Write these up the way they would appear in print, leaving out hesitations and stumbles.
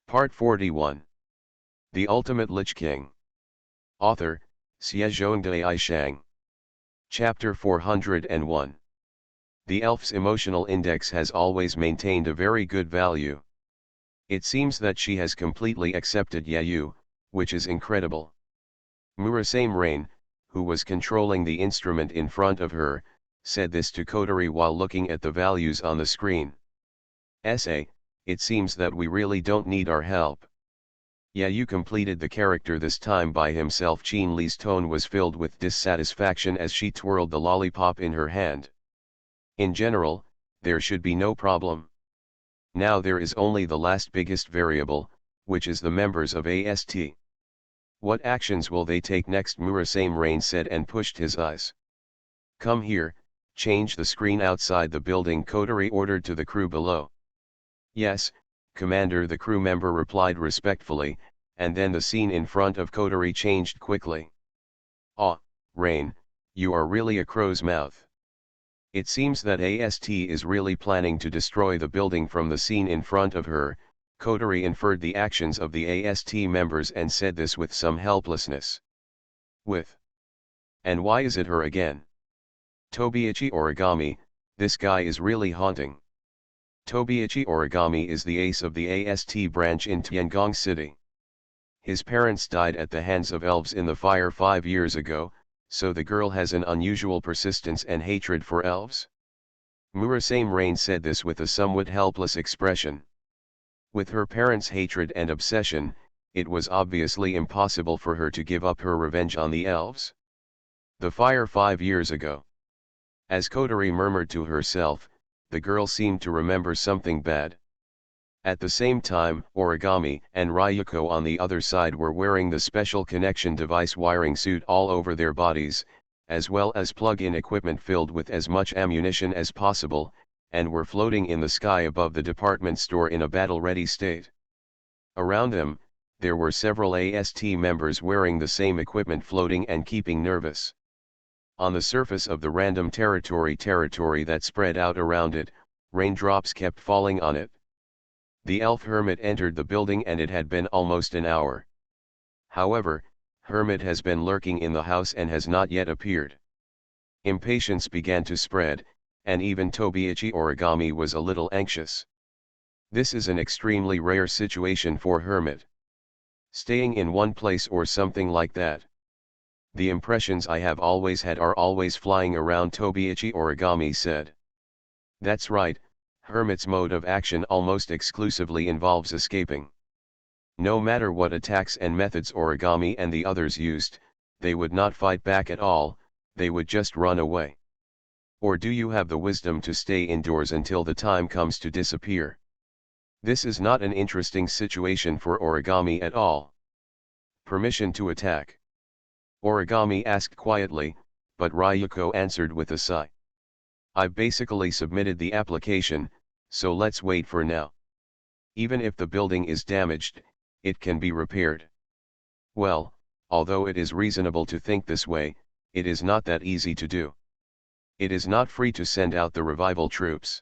Part 41. The Ultimate Lich King. Author, Xiezhongdai Shang. Chapter 401. The elf's emotional index has always maintained a very good value. It seems that she has completely accepted Yayu, which is incredible. Murasame Rain, who was controlling the instrument in front of her, said this to Kodari while looking at the values on the screen. Essay, it seems that we really don't need our help. Yayu completed the character this time by himself. Chin Li's tone was filled with dissatisfaction as she twirled the lollipop in her hand. In general, there should be no problem. Now there is only the last biggest variable, which is the members of AST. What actions will they take next? Murasame Rain said and pushed his eyes. Come here, change the screen outside the building, Kodari ordered to the crew below. Yes, Commander, the crew member replied respectfully, and then the scene in front of Kodari changed quickly. Ah, Rain, you are really a crow's mouth. It seems that AST is really planning to destroy the building. From the scene in front of her, Kodari inferred the actions of the AST members and said this with some helplessness. And why is it her again? Tobiichi Origami, this guy is really haunting. Tobiichi Origami is the ace of the AST branch in Tiangong City. His parents died at the hands of elves in the fire 5 years ago, so the girl has an unusual persistence and hatred for elves. Murasame Rain said this with a somewhat helpless expression. With her parents' hatred and obsession, it was obviously impossible for her to give up her revenge on the elves. The fire 5 years ago. As Kodari murmured to herself, the girl seemed to remember something bad. At the same time, Origami and Ryuko on the other side were wearing the special connection device wiring suit all over their bodies, as well as plug-in equipment filled with as much ammunition as possible, and were floating in the sky above the department store in a battle-ready state. Around them, there were several AST members wearing the same equipment floating and keeping nervous. On the surface of the random territory that spread out around it, raindrops kept falling on it. The elf hermit entered the building and it had been almost an hour. However, hermit has been lurking in the house and has not yet appeared. Impatience began to spread, and even Tobiichi Origami was a little anxious. This is an extremely rare situation for hermit. Staying in one place or something like that. The impressions I have always had are always flying around, Tobiichi Origami said. That's right, hermit's mode of action almost exclusively involves escaping. No matter what attacks and methods Origami and the others used, they would not fight back at all, they would just run away. Or do you have the wisdom to stay indoors until the time comes to disappear? This is not an interesting situation for Origami at all. Permission to attack? Origami asked quietly, but Ryuko answered with a sigh. I've basically submitted the application, so let's wait for now. Even if the building is damaged, it can be repaired. Well, although it is reasonable to think this way, it is not that easy to do. It is not free to send out the revival troops.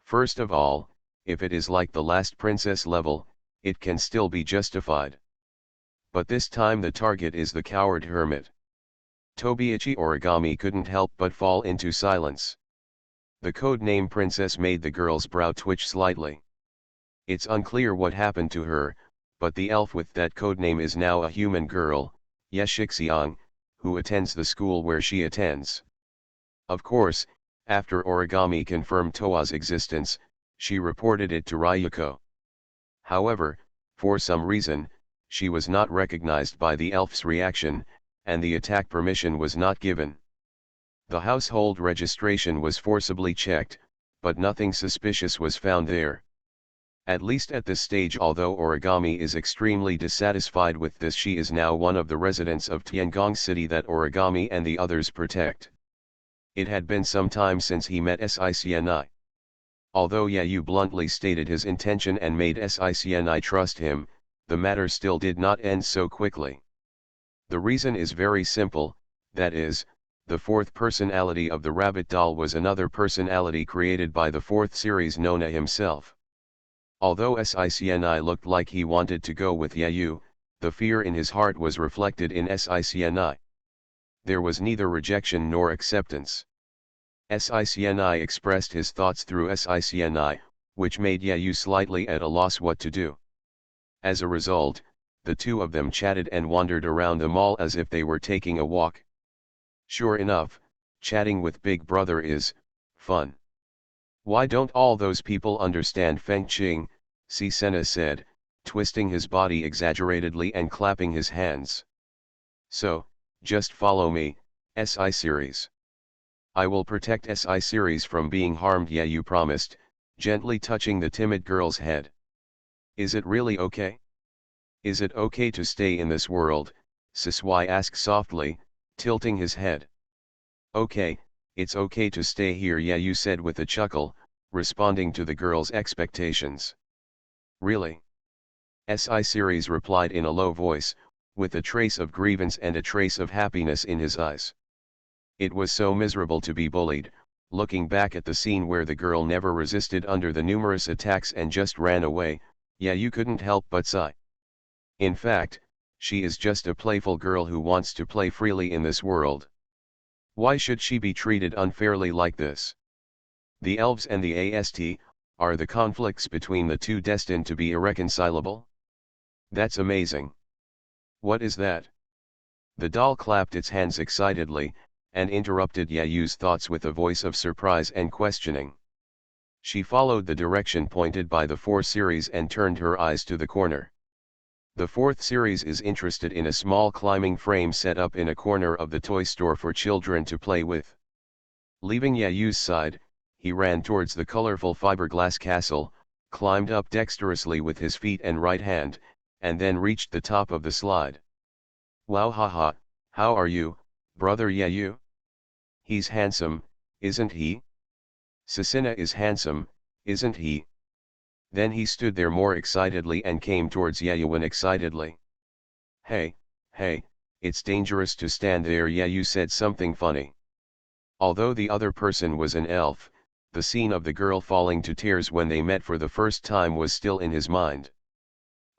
First of all, if it is like the last princess level, it can still be justified. But this time the target is the coward hermit. Tobiichi Origami couldn't help but fall into silence. The code name princess made the girl's brow twitch slightly. It's unclear what happened to her, but the elf with that codename is now a human girl, Yeshixiang, who attends the school where she attends. Of course, after Origami confirmed Toa's existence, she reported it to Ryuko. However, for some reason, she was not recognized by the elf's reaction, and the attack permission was not given. The household registration was forcibly checked, but nothing suspicious was found there. At least at this stage, although Origami is extremely dissatisfied with this, she is now one of the residents of Tiangong City that Origami and the others protect. It had been some time since he met Sicni. Although Yayu bluntly stated his intention and made Sicni trust him, the matter still did not end so quickly. The reason is very simple, that is, the fourth personality of the rabbit doll was another personality created by the fourth series Nona himself. Although Sicni looked like he wanted to go with Yayu, the fear in his heart was reflected in Sicni. There was neither rejection nor acceptance. Sicni expressed his thoughts through Sicni, which made Yayu slightly at a loss what to do. As a result, the two of them chatted and wandered around the mall as if they were taking a walk. Sure enough, chatting with Big Brother is fun. Why don't all those people understand Feng Qing? Sena said, twisting his body exaggeratedly and clapping his hands. So, just follow me, SI series. I will protect SI series from being harmed, Yayu promised, gently touching the timid girl's head. Is it really okay? Is it okay to stay in this world? Sisui asked softly, tilting his head. Okay, it's okay to stay here, Yayu said with a chuckle, responding to the girl's expectations. Really? SI series replied in a low voice, with a trace of grievance and a trace of happiness in his eyes. It was so miserable to be bullied, looking back at the scene where the girl never resisted under the numerous attacks and just ran away. Yayu couldn't help but sigh. In fact, she is just a playful girl who wants to play freely in this world. Why should she be treated unfairly like this? The elves and the AST, are the conflicts between the two destined to be irreconcilable? That's amazing. What is that? The doll clapped its hands excitedly, and interrupted Yayu's thoughts with a voice of surprise and questioning. She followed the direction pointed by the 4 series and turned her eyes to the corner. The 4th series is interested in a small climbing frame set up in a corner of the toy store for children to play with. Leaving Yayu's side, he ran towards the colorful fiberglass castle, climbed up dexterously with his feet and right hand, and then reached the top of the slide. Wow, haha, how are you, brother Yayu? He's handsome, isn't he? Sisina is handsome, isn't he? Then he stood there more excitedly and came towards Yayu excitedly. Hey, it's dangerous to stand there, Yayu said something funny. Although the other person was an elf, the scene of the girl falling to tears when they met for the first time was still in his mind.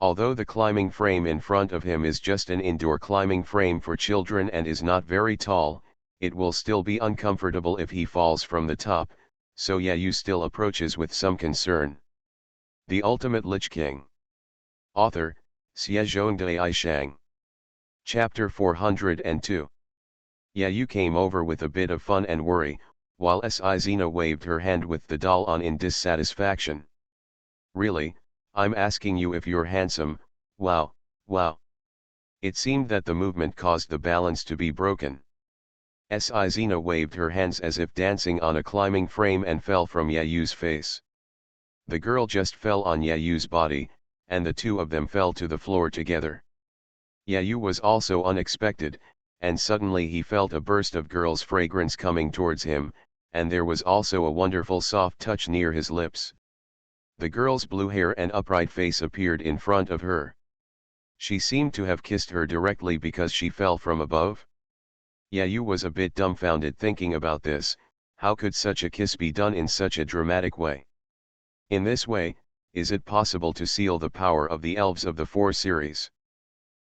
Although the climbing frame in front of him is just an indoor climbing frame for children and is not very tall, it will still be uncomfortable if he falls from the top, so Yayu still approaches with some concern. The Ultimate Lich King. Author, Xiezhongdai Aishang. Chapter 402. Yayu came over with a bit of fun and worry, while Sizina waved her hand with the doll on in dissatisfaction. Really, I'm asking you if you're handsome, wow. It seemed that the movement caused the balance to be broken. Sizina waved her hands as if dancing on a climbing frame and fell from Yayu's face. The girl just fell on Yayu's body, and the two of them fell to the floor together. Yayu was also unexpected, and suddenly he felt a burst of girl's fragrance coming towards him, and there was also a wonderful soft touch near his lips. The girl's blue hair and upright face appeared in front of her. She seemed to have kissed her directly because she fell from above. Yayu was a bit dumbfounded thinking about this. How could such a kiss be done in such a dramatic way? In this way, is it possible to seal the power of the elves of the 4 series?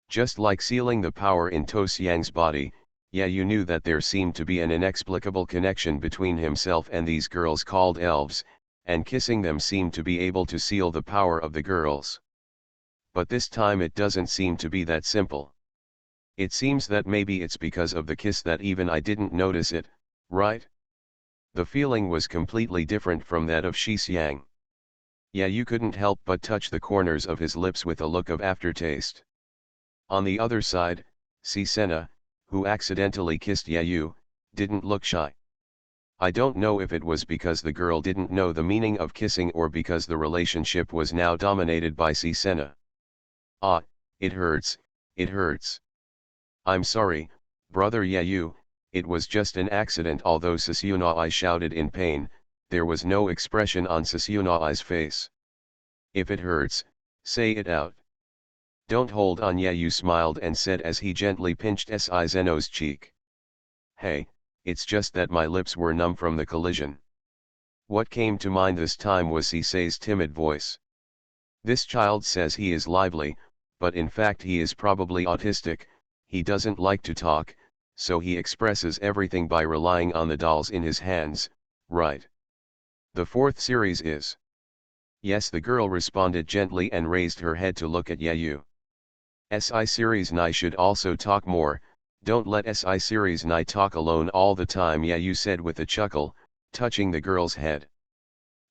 Just like sealing the power in To Xiang's body, Yayu knew that there seemed to be an inexplicable connection between himself and these girls called elves, and kissing them seemed to be able to seal the power of the girls. But this time it doesn't seem to be that simple. It seems that maybe it's because of the kiss that even I didn't notice it, right? The feeling was completely different from that of Shi Xiang. Yayu couldn't help but touch the corners of his lips with a look of aftertaste. On the other side, Sena, who accidentally kissed Yayu, didn't look shy. I don't know if it was because the girl didn't know the meaning of kissing or because the relationship was now dominated by Sena. Ah, it hurts. I'm sorry, brother Yayu, it was just an accident. Although Susunai shouted in pain, there was no expression on Susunai's face. If it hurts, say it out. Don't hold on, Yayu smiled and said as he gently pinched Zeno's cheek. Hey, it's just that my lips were numb from the collision. What came to mind this time was Sisei's timid voice. This child says he is lively, but in fact he is probably autistic. He doesn't like to talk, so he expresses everything by relying on the dolls in his hands, right? The fourth series is. Yes, the girl responded gently and raised her head to look at Yayu. SI series Nai should also talk more, don't let SI series Nai talk alone all the time, Yayu said with a chuckle, touching the girl's head.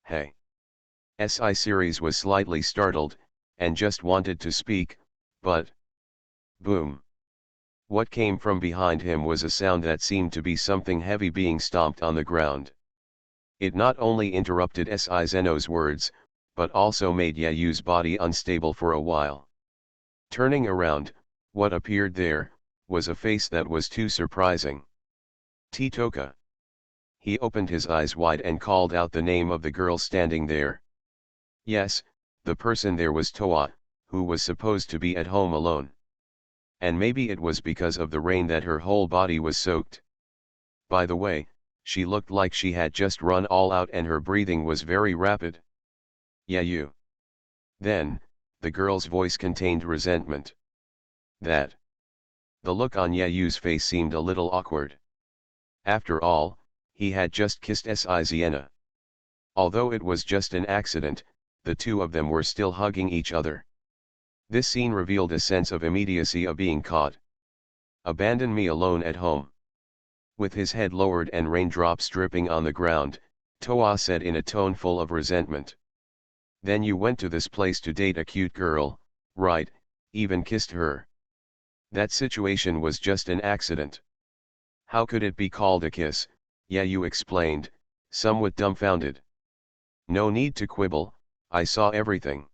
Hey. SI series was slightly startled, and just wanted to speak, but. Boom. What came from behind him was a sound that seemed to be something heavy being stomped on the ground. It not only interrupted SI Zeno's words, but also made Yayu's body unstable for a while. Turning around, what appeared there, was a face that was too surprising. Titoka. He opened his eyes wide and called out the name of the girl standing there. Yes, the person there was Toa, who was supposed to be at home alone. And maybe it was because of the rain that her whole body was soaked. By the way, she looked like she had just run all out and her breathing was very rapid. Yayu. Then, the girl's voice contained resentment. That. The look on Yayu's face seemed a little awkward. After all, he had just kissed Sienna. Although it was just an accident, the two of them were still hugging each other. This scene revealed a sense of immediacy of being caught. Abandon me alone at home. With his head lowered and raindrops dripping on the ground, Toa said in a tone full of resentment. Then you went to this place to date a cute girl, right, even kissed her. That situation was just an accident. How could it be called a kiss? Yayu explained, somewhat dumbfounded. No need to quibble, I saw everything.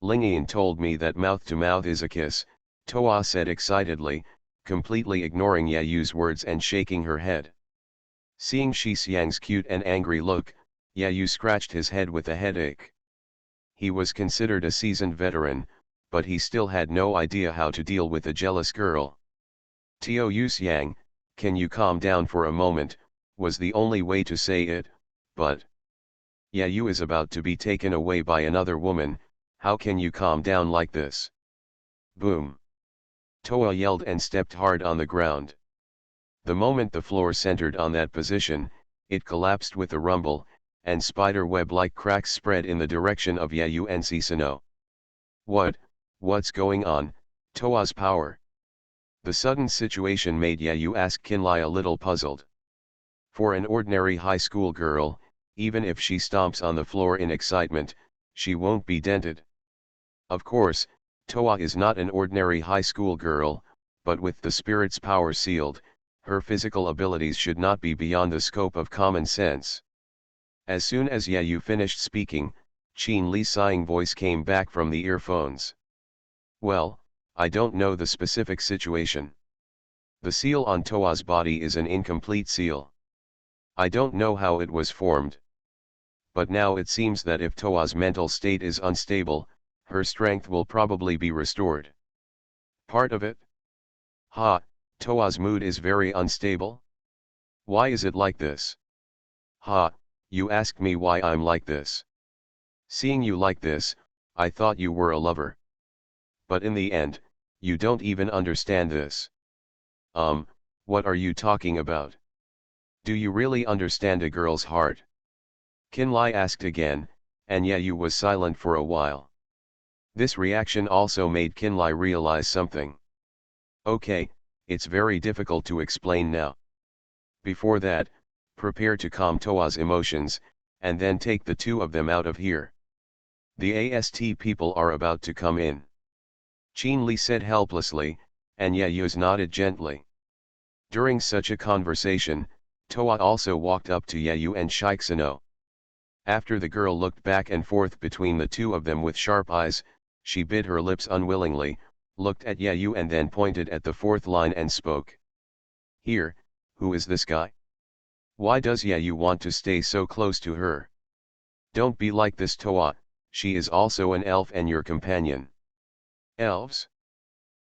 Lingian told me that mouth-to-mouth is a kiss, Toa said excitedly, completely ignoring Yayu's words and shaking her head. Seeing Shi Xiang's cute and angry look, Yayu scratched his head with a headache. He was considered a seasoned veteran, but he still had no idea how to deal with a jealous girl. Tio Yu Xiang, can you calm down for a moment, was the only way to say it, but. Yayu is about to be taken away by another woman, how can you calm down like this? Boom. Toa yelled and stepped hard on the ground. The moment the floor centered on that position, it collapsed with a rumble, and spider web-like cracks spread in the direction of Yayu and Susanoo. What's going on, Toa's power? The sudden situation made Yayu ask Kinlai a little puzzled. For an ordinary high school girl, even if she stomps on the floor in excitement, she won't be dented. Of course, Toa is not an ordinary high school girl, but with the spirit's power sealed, her physical abilities should not be beyond the scope of common sense. As soon as Yayu finished speaking, Qin Li's sighing voice came back from the earphones. Well, I don't know the specific situation. The seal on Toa's body is an incomplete seal. I don't know how it was formed. But now it seems that if Toa's mental state is unstable, her strength will probably be restored. Part of it? Toa's mood is very unstable? Why is it like this? You asked me why I'm like this. Seeing you like this, I thought you were a lover. But in the end, you don't even understand this. What are you talking about? Do you really understand a girl's heart? Kinlai asked again, and Yayu was silent for a while. This reaction also made Kinlai realize something. Okay, it's very difficult to explain now. Before that, prepare to calm Toa's emotions, and then take the two of them out of here. The AST people are about to come in. Qin Li said helplessly, and Yayu nodded gently. During such a conversation, Toa also walked up to Yayu and Shikesano. After the girl looked back and forth between the two of them with sharp eyes, she bit her lips unwillingly, looked at Yayu and then pointed at the fourth line and spoke. Here, who is this guy? Why does Yayu want to stay so close to her? Don't be like this, Toa, she is also an elf and your companion. Elves?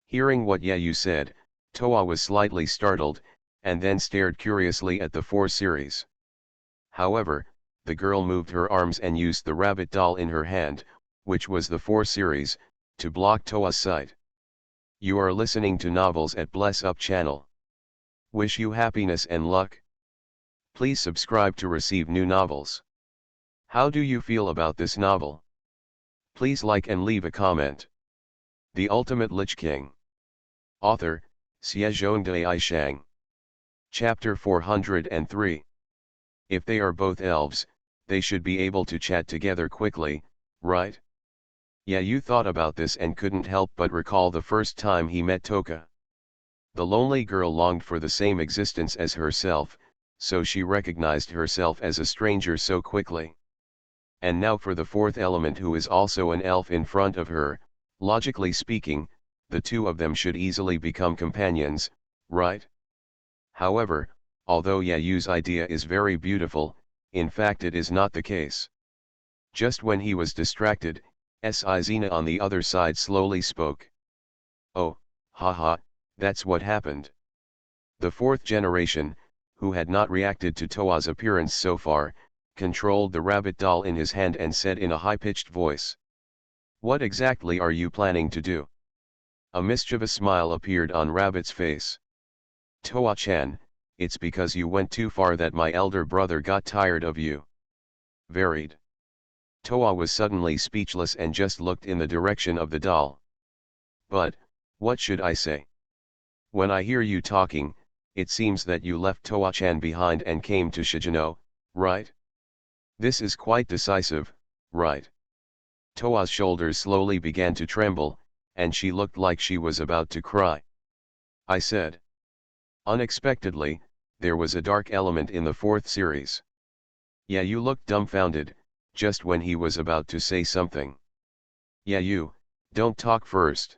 Hearing what Yayu said, Toa was slightly startled, and then stared curiously at the four series. However, the girl moved her arms and used the rabbit doll in her hand, which was the 4 series, to block Toa's site. You are listening to Novels at Bless Up channel. Wish you happiness and luck. Please subscribe to receive new novels. How do you feel about this novel? Please like and leave a comment. The Ultimate Lich King. Author, Xiezhongdai Shang. Chapter 403. If they are both elves, they should be able to chat together quickly, right? Yeah, you thought about this and couldn't help but recall the first time he met Toka. The lonely girl longed for the same existence as herself, so she recognized herself as a stranger so quickly. And now for the fourth element, who is also an elf in front of her. Logically speaking, the two of them should easily become companions, right? However, although Yayu's idea is very beautiful, in fact it is not the case. Just when he was distracted, Zina on the other side slowly spoke. Oh, haha, that's what happened. The fourth generation, who had not reacted to Toa's appearance so far, controlled the rabbit doll in his hand and said in a high-pitched voice. What exactly are you planning to do? A mischievous smile appeared on Rabbit's face. Toa-chan, it's because you went too far that my elder brother got tired of you. Varied. Toa was suddenly speechless and just looked in the direction of the doll. But, what should I say? When I hear you talking, it seems that you left Toa-chan behind and came to Shijino, right? This is quite decisive, right? Toa's shoulders slowly began to tremble, and she looked like she was about to cry. I said. Unexpectedly, there was a dark element in the fourth series. Yeah, you looked dumbfounded, just when he was about to say something. Yeah, you, don't talk first.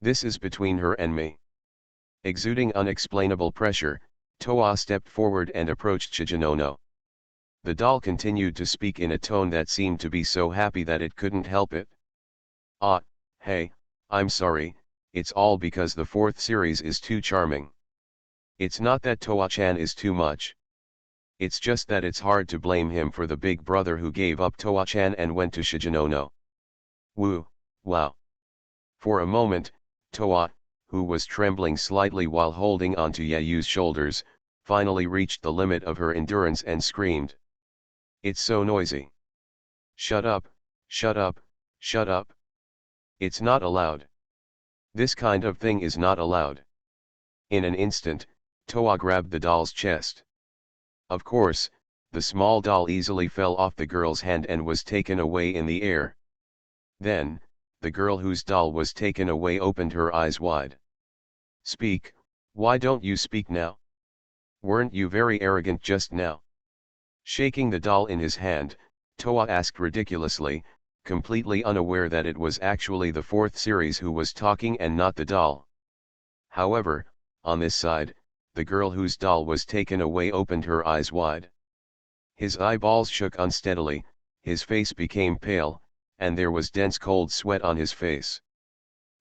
This is between her and me. Exuding unexplainable pressure, Toa stepped forward and approached Shijinono. The doll continued to speak in a tone that seemed to be so happy that it couldn't help it. Ah, hey, I'm sorry, it's all because the fourth series is too charming. It's not that Toa-chan is too much. It's just that it's hard to blame him for the big brother who gave up Toa-chan and went to Shijinono. Woo, wow. For a moment, Toa, who was trembling slightly while holding onto Yayu's shoulders, finally reached the limit of her endurance and screamed. It's so noisy. Shut up, shut up, shut up. It's not allowed. This kind of thing is not allowed. In an instant, Toa grabbed the doll's chest. Of course, the small doll easily fell off the girl's hand and was taken away in the air. Then, the girl whose doll was taken away opened her eyes wide. Speak, why don't you speak now? Weren't you very arrogant just now? Shaking the doll in his hand, Toa asked ridiculously, completely unaware that it was actually the fourth series who was talking and not the doll. However, on this side, the girl whose doll was taken away opened her eyes wide. His eyeballs shook unsteadily, his face became pale, and there was dense cold sweat on his face.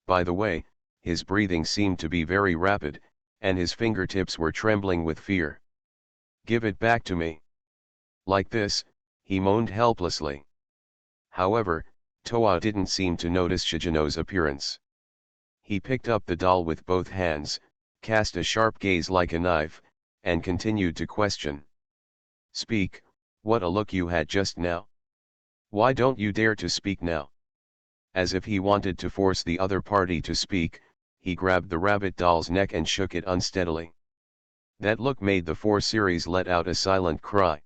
By the way, his breathing seemed to be very rapid, and his fingertips were trembling with fear. Give it back to me. Like this, he moaned helplessly. However, Toa didn't seem to notice Shijino's appearance. He picked up the doll with both hands, cast a sharp gaze like a knife, and continued to question. Speak, what a look you had just now. Why don't you dare to speak now? As if he wanted to force the other party to speak, he grabbed the rabbit doll's neck and shook it unsteadily. That look made the 4 series let out a silent cry.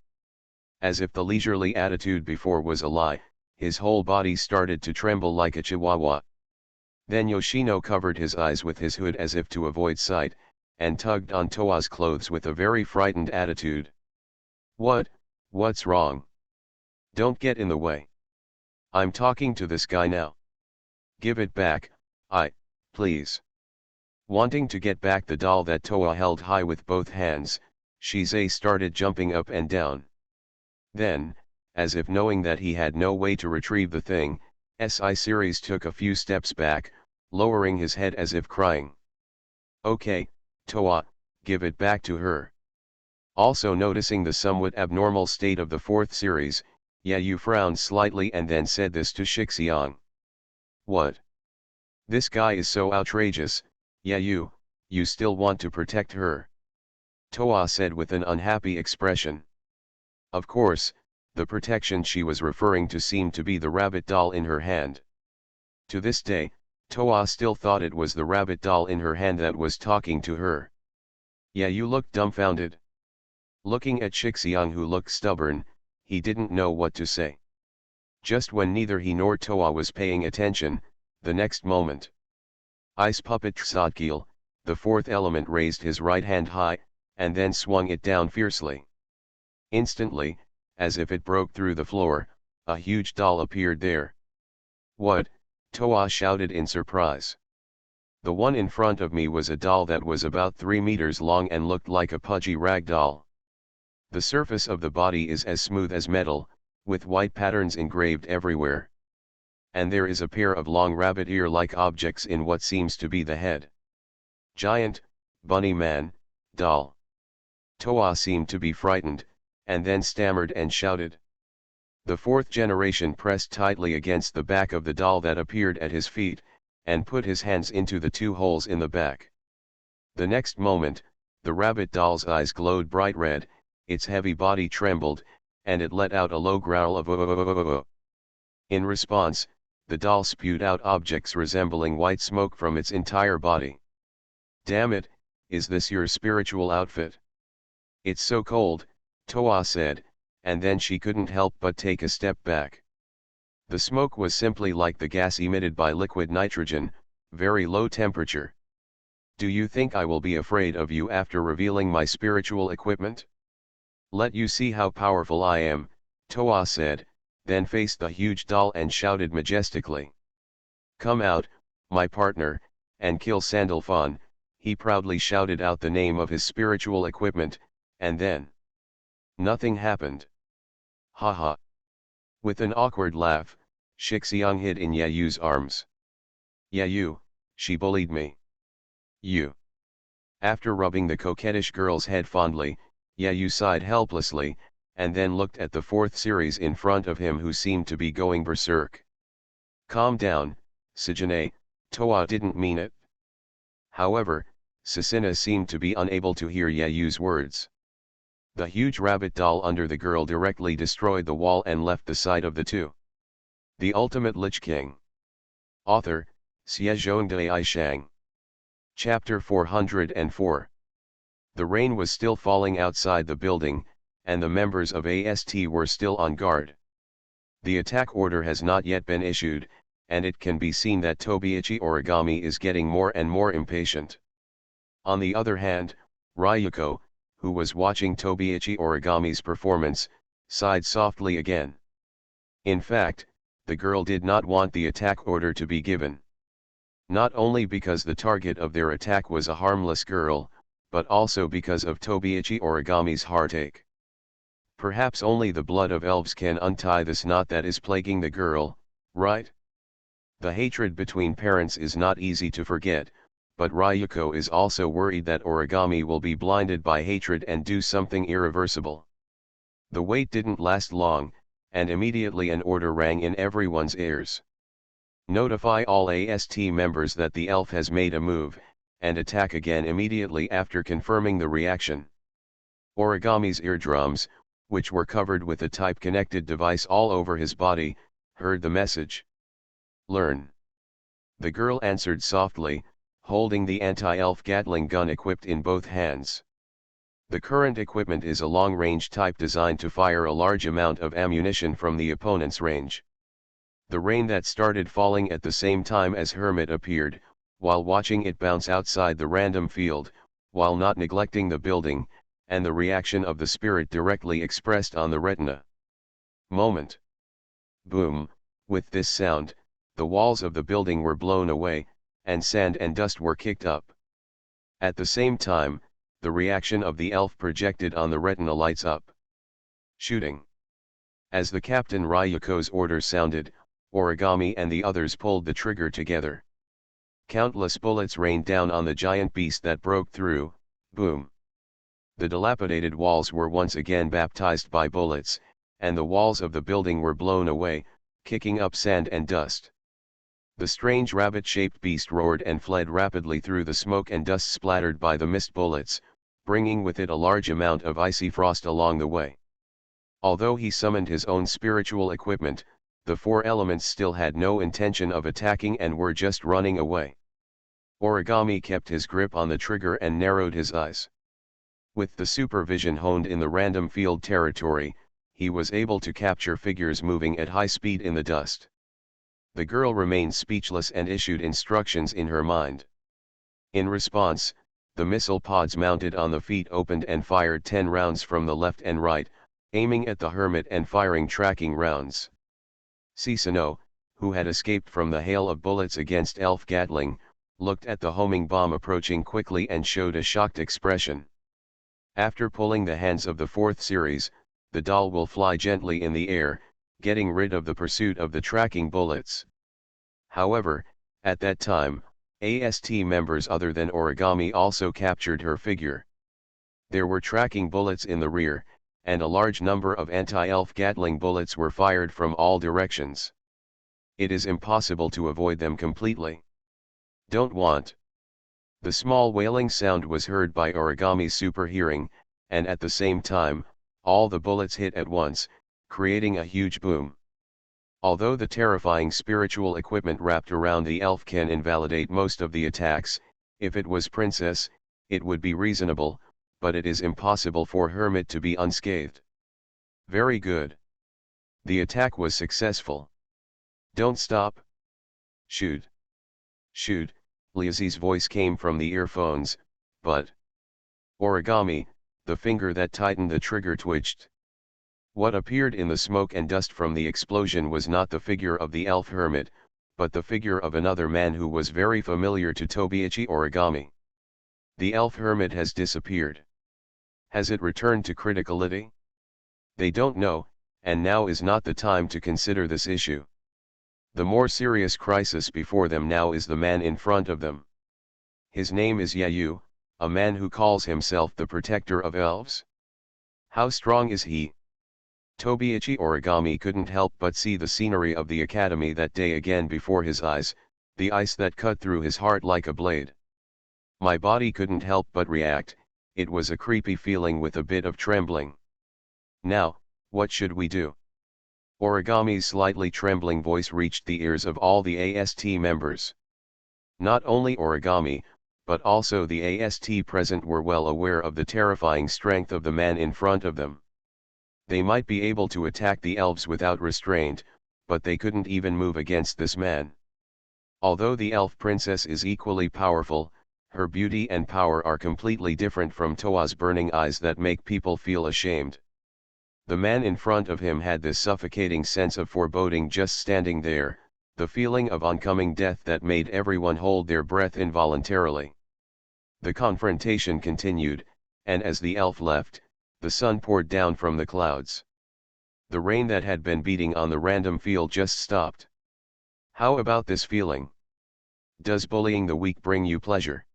As if the leisurely attitude before was a lie, his whole body started to tremble like a chihuahua. Then Yoshino covered his eyes with his hood as if to avoid sight, and tugged on Toa's clothes with a very frightened attitude. What's wrong? Don't get in the way. I'm talking to this guy now. Give it back, please. Wanting to get back the doll that Toa held high with both hands, Shize started jumping up and down. Then, as if knowing that he had no way to retrieve the thing, Series took a few steps back, lowering his head as if crying. Okay, Toa, give it back to her. Also noticing the somewhat abnormal state of the fourth series, Yayu frowned slightly and then said this to Shixiang. What? This guy is so outrageous, Yayu, you still want to protect her? Toa said with an unhappy expression. Of course, the protection she was referring to seemed to be the rabbit doll in her hand. To this day, Toa still thought it was the rabbit doll in her hand that was talking to her. Yayu looked dumbfounded. Looking at Shixiang, who looked stubborn, he didn't know what to say. Just when neither he nor Toa was paying attention, the next moment, Ice Puppet Tsadkil, the fourth element, raised his right hand high, and then swung it down fiercely. Instantly, as if it broke through the floor, a huge doll appeared there. What? Toa shouted in surprise. The one in front of me was a doll that was about 3 meters long and looked like a pudgy rag doll. The surface of the body is as smooth as metal, with white patterns engraved everywhere. And there is a pair of long rabbit ear-like objects in what seems to be the head. Giant, bunny man, doll. Toa seemed to be frightened, and then stammered and shouted. The fourth generation pressed tightly against the back of the doll that appeared at his feet, and put his hands into the 2 holes in the back. The next moment, the rabbit doll's eyes glowed bright red, its heavy body trembled, and it let out a low growl of "oh." In response, the doll spewed out objects resembling white smoke from its entire body. Damn it, is this your spiritual outfit? It's so cold, Toa said, and then she couldn't help but take a step back. The smoke was simply like the gas emitted by liquid nitrogen, very low temperature. Do you think I will be afraid of you after revealing my spiritual equipment? Let you see how powerful I am, Toa said, then faced the huge doll and shouted majestically. Come out, my partner, and kill Sandalphon. He proudly shouted out the name of his spiritual equipment, and then nothing happened. Haha. With an awkward laugh, Shixiang hid in Yayu's arms. Yayu, she bullied me. You. After rubbing the coquettish girl's head fondly, Yayu sighed helplessly, and then looked at the fourth series in front of him, who seemed to be going berserk. Calm down, Sejane, Toa didn't mean it. However, Sasina seemed to be unable to hear Yayu's words. The huge rabbit doll under the girl directly destroyed the wall and left the sight of the two. The Ultimate Lich King. Author, Xiezhongdai Aishang. Chapter 404. The rain was still falling outside the building, and the members of AST were still on guard. The attack order has not yet been issued, and it can be seen that Tobiichi Origami is getting more and more impatient. On the other hand, Ryuko, who was watching Tobiichi Origami's performance, sighed softly again. In fact, the girl did not want the attack order to be given. Not only because the target of their attack was a harmless girl, but also because of Tobiichi Origami's heartache. Perhaps only the blood of elves can untie this knot that is plaguing the girl, right? The hatred between parents is not easy to forget, but Ryuko is also worried that Origami will be blinded by hatred and do something irreversible. The wait didn't last long, and immediately an order rang in everyone's ears. Notify all AST members that the elf has made a move, and attack again immediately after confirming the reaction. Origami's eardrums, which were covered with a type-connected device all over his body, heard the message. Learn. The girl answered softly, holding the anti-elf Gatling gun equipped in both hands. The current equipment is a long-range type designed to fire a large amount of ammunition from the opponent's range. The rain that started falling at the same time as Hermit appeared, while watching it bounce outside the random field, while not neglecting the building, and the reaction of the spirit directly expressed on the retina. Moment. Boom, with this sound, the walls of the building were blown away, and sand and dust were kicked up. At the same time, the reaction of the elf projected on the retina lights up. Shooting. As the Captain Ryuko's order sounded, Origami and the others pulled the trigger together. Countless bullets rained down on the giant beast that broke through. Boom. The dilapidated walls were once again baptized by bullets, and the walls of the building were blown away, kicking up sand and dust. The strange rabbit-shaped beast roared and fled rapidly through the smoke and dust splattered by the mist bullets, bringing with it a large amount of icy frost along the way. Although he summoned his own spiritual equipment, the four elements still had no intention of attacking and were just running away. Origami kept his grip on the trigger and narrowed his eyes. With the supervision honed in the random field territory, he was able to capture figures moving at high speed in the dust. The girl remained speechless and issued instructions in her mind. In response, the missile pods mounted on the feet opened and fired 10 rounds from the left and right, aiming at the hermit and firing tracking rounds. Susanoo, who had escaped from the hail of bullets against Elf Gatling, looked at the homing bomb approaching quickly and showed a shocked expression. After pulling the hands of the fourth series, the doll will fly gently in the air, getting rid of the pursuit of the tracking bullets. However, at that time, AST members other than Origami also captured her figure. There were tracking bullets in the rear, and a large number of anti-elf Gatling bullets were fired from all directions. It is impossible to avoid them completely. Don't want. The small wailing sound was heard by Origami's super hearing, and at the same time, all the bullets hit at once, creating a huge boom. Although the terrifying spiritual equipment wrapped around the elf can invalidate most of the attacks, if it was Princess, it would be reasonable, but it is impossible for Hermit to be unscathed. Very good. The attack was successful. Don't stop. Shoot. Shoot, Lizzie's voice came from the earphones, but... Origami, the finger that tightened the trigger twitched. What appeared in the smoke and dust from the explosion was not the figure of the elf hermit, but the figure of another man who was very familiar to Tobiichi Origami. The elf hermit has disappeared. Has it returned to criticality? They don't know, and now is not the time to consider this issue. The more serious crisis before them now is the man in front of them. His name is Yayu, a man who calls himself the protector of elves. How strong is he? Tobiichi Origami couldn't help but see the scenery of the academy that day again before his eyes, the ice that cut through his heart like a blade. My body couldn't help but react, it was a creepy feeling with a bit of trembling. Now, what should we do? Origami's slightly trembling voice reached the ears of all the AST members. Not only Origami, but also the AST present were well aware of the terrifying strength of the man in front of them. They might be able to attack the elves without restraint, but they couldn't even move against this man. Although the elf princess is equally powerful, her beauty and power are completely different from Toa's burning eyes that make people feel ashamed. The man in front of him had this suffocating sense of foreboding just standing there, the feeling of oncoming death that made everyone hold their breath involuntarily. The confrontation continued, and as the elf left, the sun poured down from the clouds. The rain that had been beating on the random field just stopped. How about this feeling? Does bullying the weak bring you pleasure?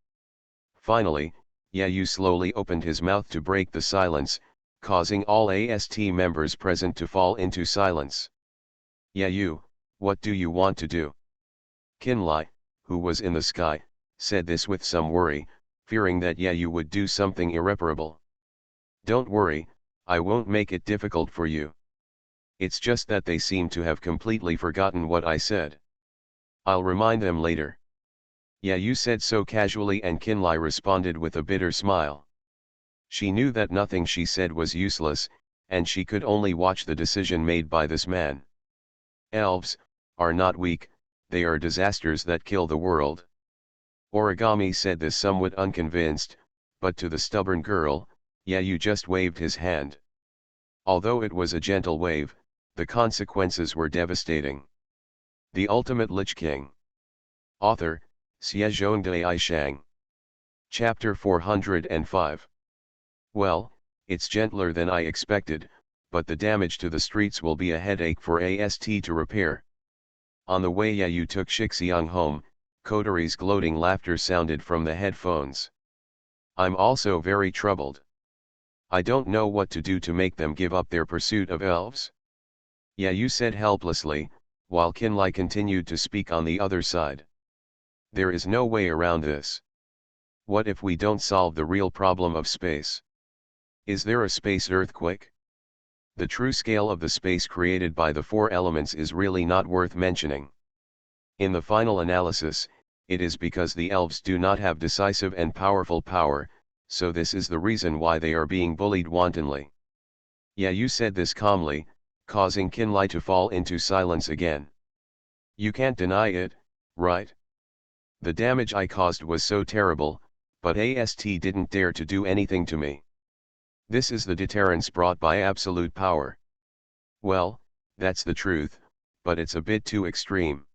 Finally, Yayu slowly opened his mouth to break the silence, causing all AST members present to fall into silence. Yayu, what do you want to do? Kinlai, who was in the sky, said this with some worry, fearing that Yayu would do something irreparable. Don't worry, I won't make it difficult for you. It's just that they seem to have completely forgotten what I said. I'll remind them later. Yayu said so casually, and Kinlai responded with a bitter smile. She knew that nothing she said was useless, and she could only watch the decision made by this man. Elves are not weak, they are disasters that kill the world. Origami said this somewhat unconvinced, but to the stubborn girl, Yayu just waved his hand. Although it was a gentle wave, the consequences were devastating. The Ultimate Lich King. Author, Xiezhong Dai Shang. Chapter 405. Well, it's gentler than I expected, but the damage to the streets will be a headache for AST to repair. On the way Yayu took Shixiang home, Kotori's gloating laughter sounded from the headphones. I'm also very troubled. I don't know what to do to make them give up their pursuit of elves. Yayu said helplessly, while Kinlai continued to speak on the other side. There is no way around this. What if we don't solve the real problem of space? Is there a space earthquake? The true scale of the space created by the four elements is really not worth mentioning. In the final analysis, it is because the elves do not have decisive and powerful power, so this is the reason why they are being bullied wantonly. Yayu said this calmly, causing Kinlai to fall into silence again. You can't deny it, right? The damage I caused was so terrible, but AST didn't dare to do anything to me. This is the deterrence brought by absolute power. Well, that's the truth, but it's a bit too extreme.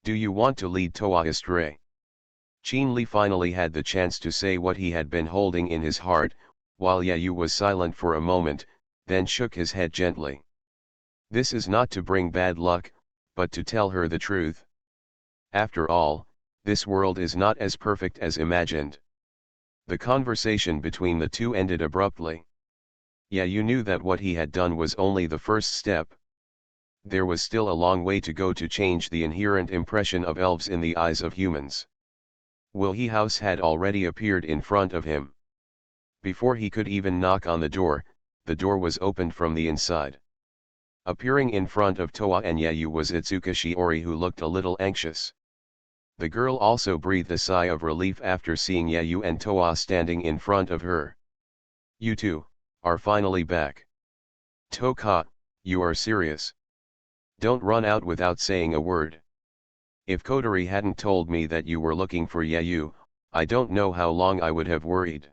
Do you want to lead Toa astray? Qinli finally had the chance to say what he had been holding in his heart, while Yayu was silent for a moment, then shook his head gently. This is not to bring bad luck, but to tell her the truth. After all, this world is not as perfect as imagined. The conversation between the two ended abruptly. Yayu knew that what he had done was only the first step. There was still a long way to go to change the inherent impression of elves in the eyes of humans. Wilhi House had already appeared in front of him. Before he could even knock on the door was opened from the inside. Appearing in front of Toa and Yayu was Itsuka Shiori, who looked a little anxious. The girl also breathed a sigh of relief after seeing Yayu and Toa standing in front of her. You two are finally back. Toka, you are serious? Don't run out without saying a word. If Kodori hadn't told me that you were looking for Yayu, I don't know how long I would have worried.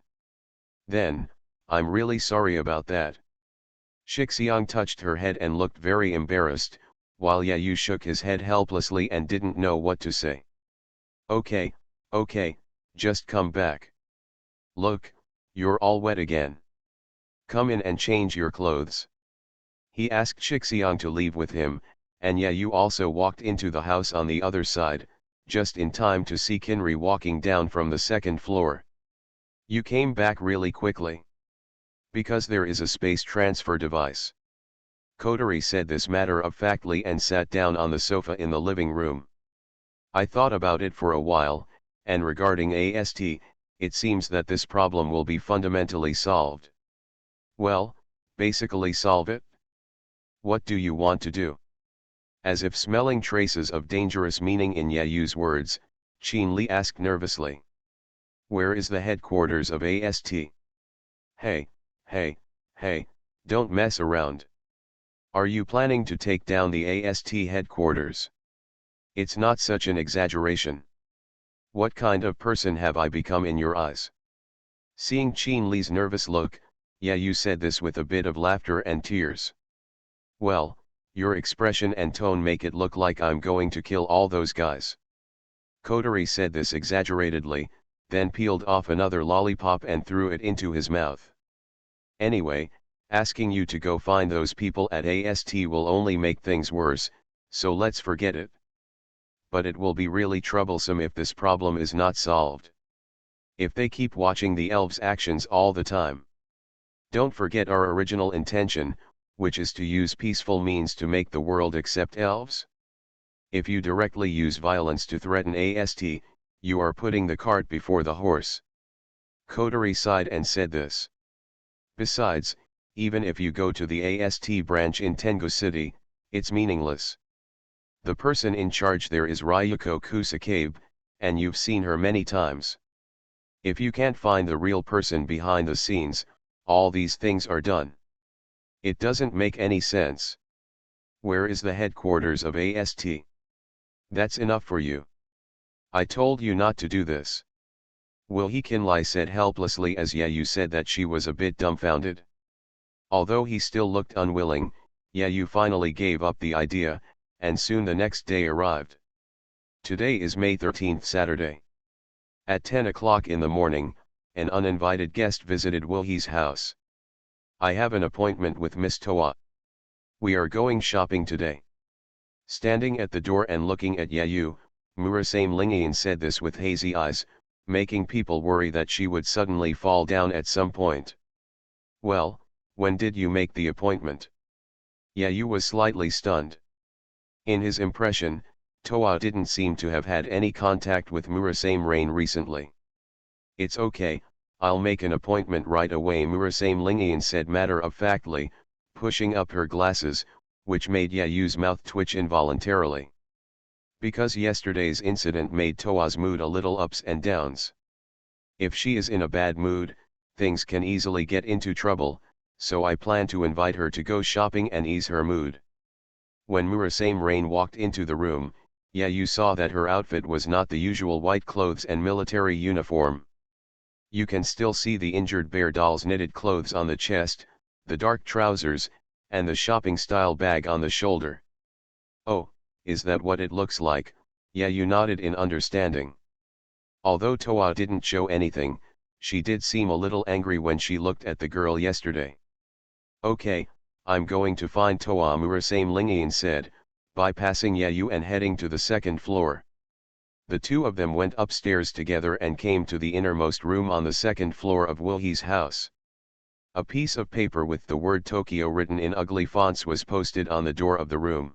Then, I'm really sorry about that. Shixiang touched her head and looked very embarrassed, while Yayu shook his head helplessly and didn't know what to say. Okay, just come back. Look, you're all wet again. Come in and change your clothes. He asked Shixiang to leave with him, and Yayu also walked into the house on the other side, just in time to see Kinri walking down from the second floor. You came back really quickly. Because there is a space transfer device. Kodori said this matter-of-factly and sat down on the sofa in the living room. I thought about it for a while, and regarding AST, it seems that this problem will be fundamentally solved. Well, basically solve it? What do you want to do? As if smelling traces of dangerous meaning in Yayu's words, Qinli asked nervously. Where is the headquarters of AST? Hey, don't mess around. Are you planning to take down the AST headquarters? It's not such an exaggeration. What kind of person have I become in your eyes? Seeing Qinli's nervous look, Yayu said this with a bit of laughter and tears. Well, your expression and tone make it look like I'm going to kill all those guys. Kodori said this exaggeratedly, then peeled off another lollipop and threw it into his mouth. Anyway, asking you to go find those people at AST will only make things worse, so let's forget it. But it will be really troublesome if this problem is not solved. If they keep watching the elves' actions all the time. Don't forget our original intention, which is to use peaceful means to make the world accept elves. If you directly use violence to threaten AST, you are putting the cart before the horse. Kodori sighed and said this. Besides, even if you go to the AST branch in Tengu City, it's meaningless. The person in charge there is Ryuko Kusakabe, and you've seen her many times. If you can't find the real person behind the scenes, all these things are done. It doesn't make any sense. Where is the headquarters of AST? That's enough for you. I told you not to do this. Wilhi Kinlai said helplessly as Yayu said that she was a bit dumbfounded. Although he still looked unwilling, Yayu finally gave up the idea, and soon the next day arrived. Today is May 13th, Saturday. At 10 o'clock in the morning, an uninvited guest visited Wilhi's house. I have an appointment with Miss Toa. We are going shopping today. Standing at the door and looking at Yayu, Murasame Lingian said this with hazy eyes, making people worry that she would suddenly fall down at some point. Well, when did you make the appointment? Yayu was slightly stunned. In his impression, Toa didn't seem to have had any contact with Murasame Rain recently. It's okay, I'll make an appointment right away, Murasame Lingian said matter-of-factly, pushing up her glasses, which made Yayu's mouth twitch involuntarily. Because yesterday's incident made Toa's mood a little ups and downs. If she is in a bad mood, things can easily get into trouble, so I plan to invite her to go shopping and ease her mood. When Murasame Rain walked into the room, Yayu saw that her outfit was not the usual white clothes and military uniform. You can still see the injured bear doll's knitted clothes on the chest, the dark trousers, and the shopping-style bag on the shoulder. Oh, is that what it looks like? Yayu nodded in understanding. Although Toa didn't show anything, she did seem a little angry when she looked at the girl yesterday. Okay, I'm going to find Toa, Murasame Lingian said, bypassing Yayu and heading to the second floor. The two of them went upstairs together and came to the innermost room on the second floor of Wuhi's house. A piece of paper with the word Tokyo written in ugly fonts was posted on the door of the room.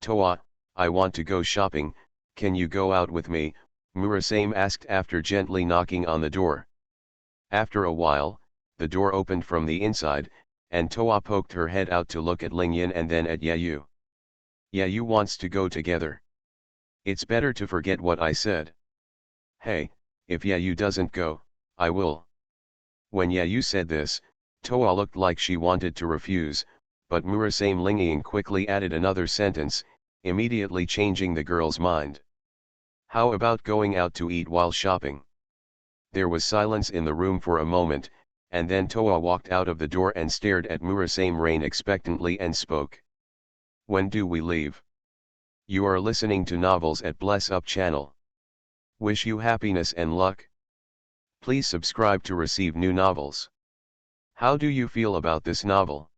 Toa, I want to go shopping, can you go out with me? Murasame asked after gently knocking on the door. After a while, the door opened from the inside, and Toa poked her head out to look at Lingyan and then at Yayu. Yayu wants to go together. It's better to forget what I said. Hey, if Yayu doesn't go, I will. When Yayu said this, Toa looked like she wanted to refuse, but Murasame Lingyan quickly added another sentence, immediately changing the girl's mind. How about going out to eat while shopping? There was silence in the room for a moment, and then Toa walked out of the door and stared at Murasame Rain expectantly and spoke. When do we leave? You are listening to Novels at Bless Up channel. Wish you happiness and luck. Please subscribe to receive new novels. How do you feel about this novel?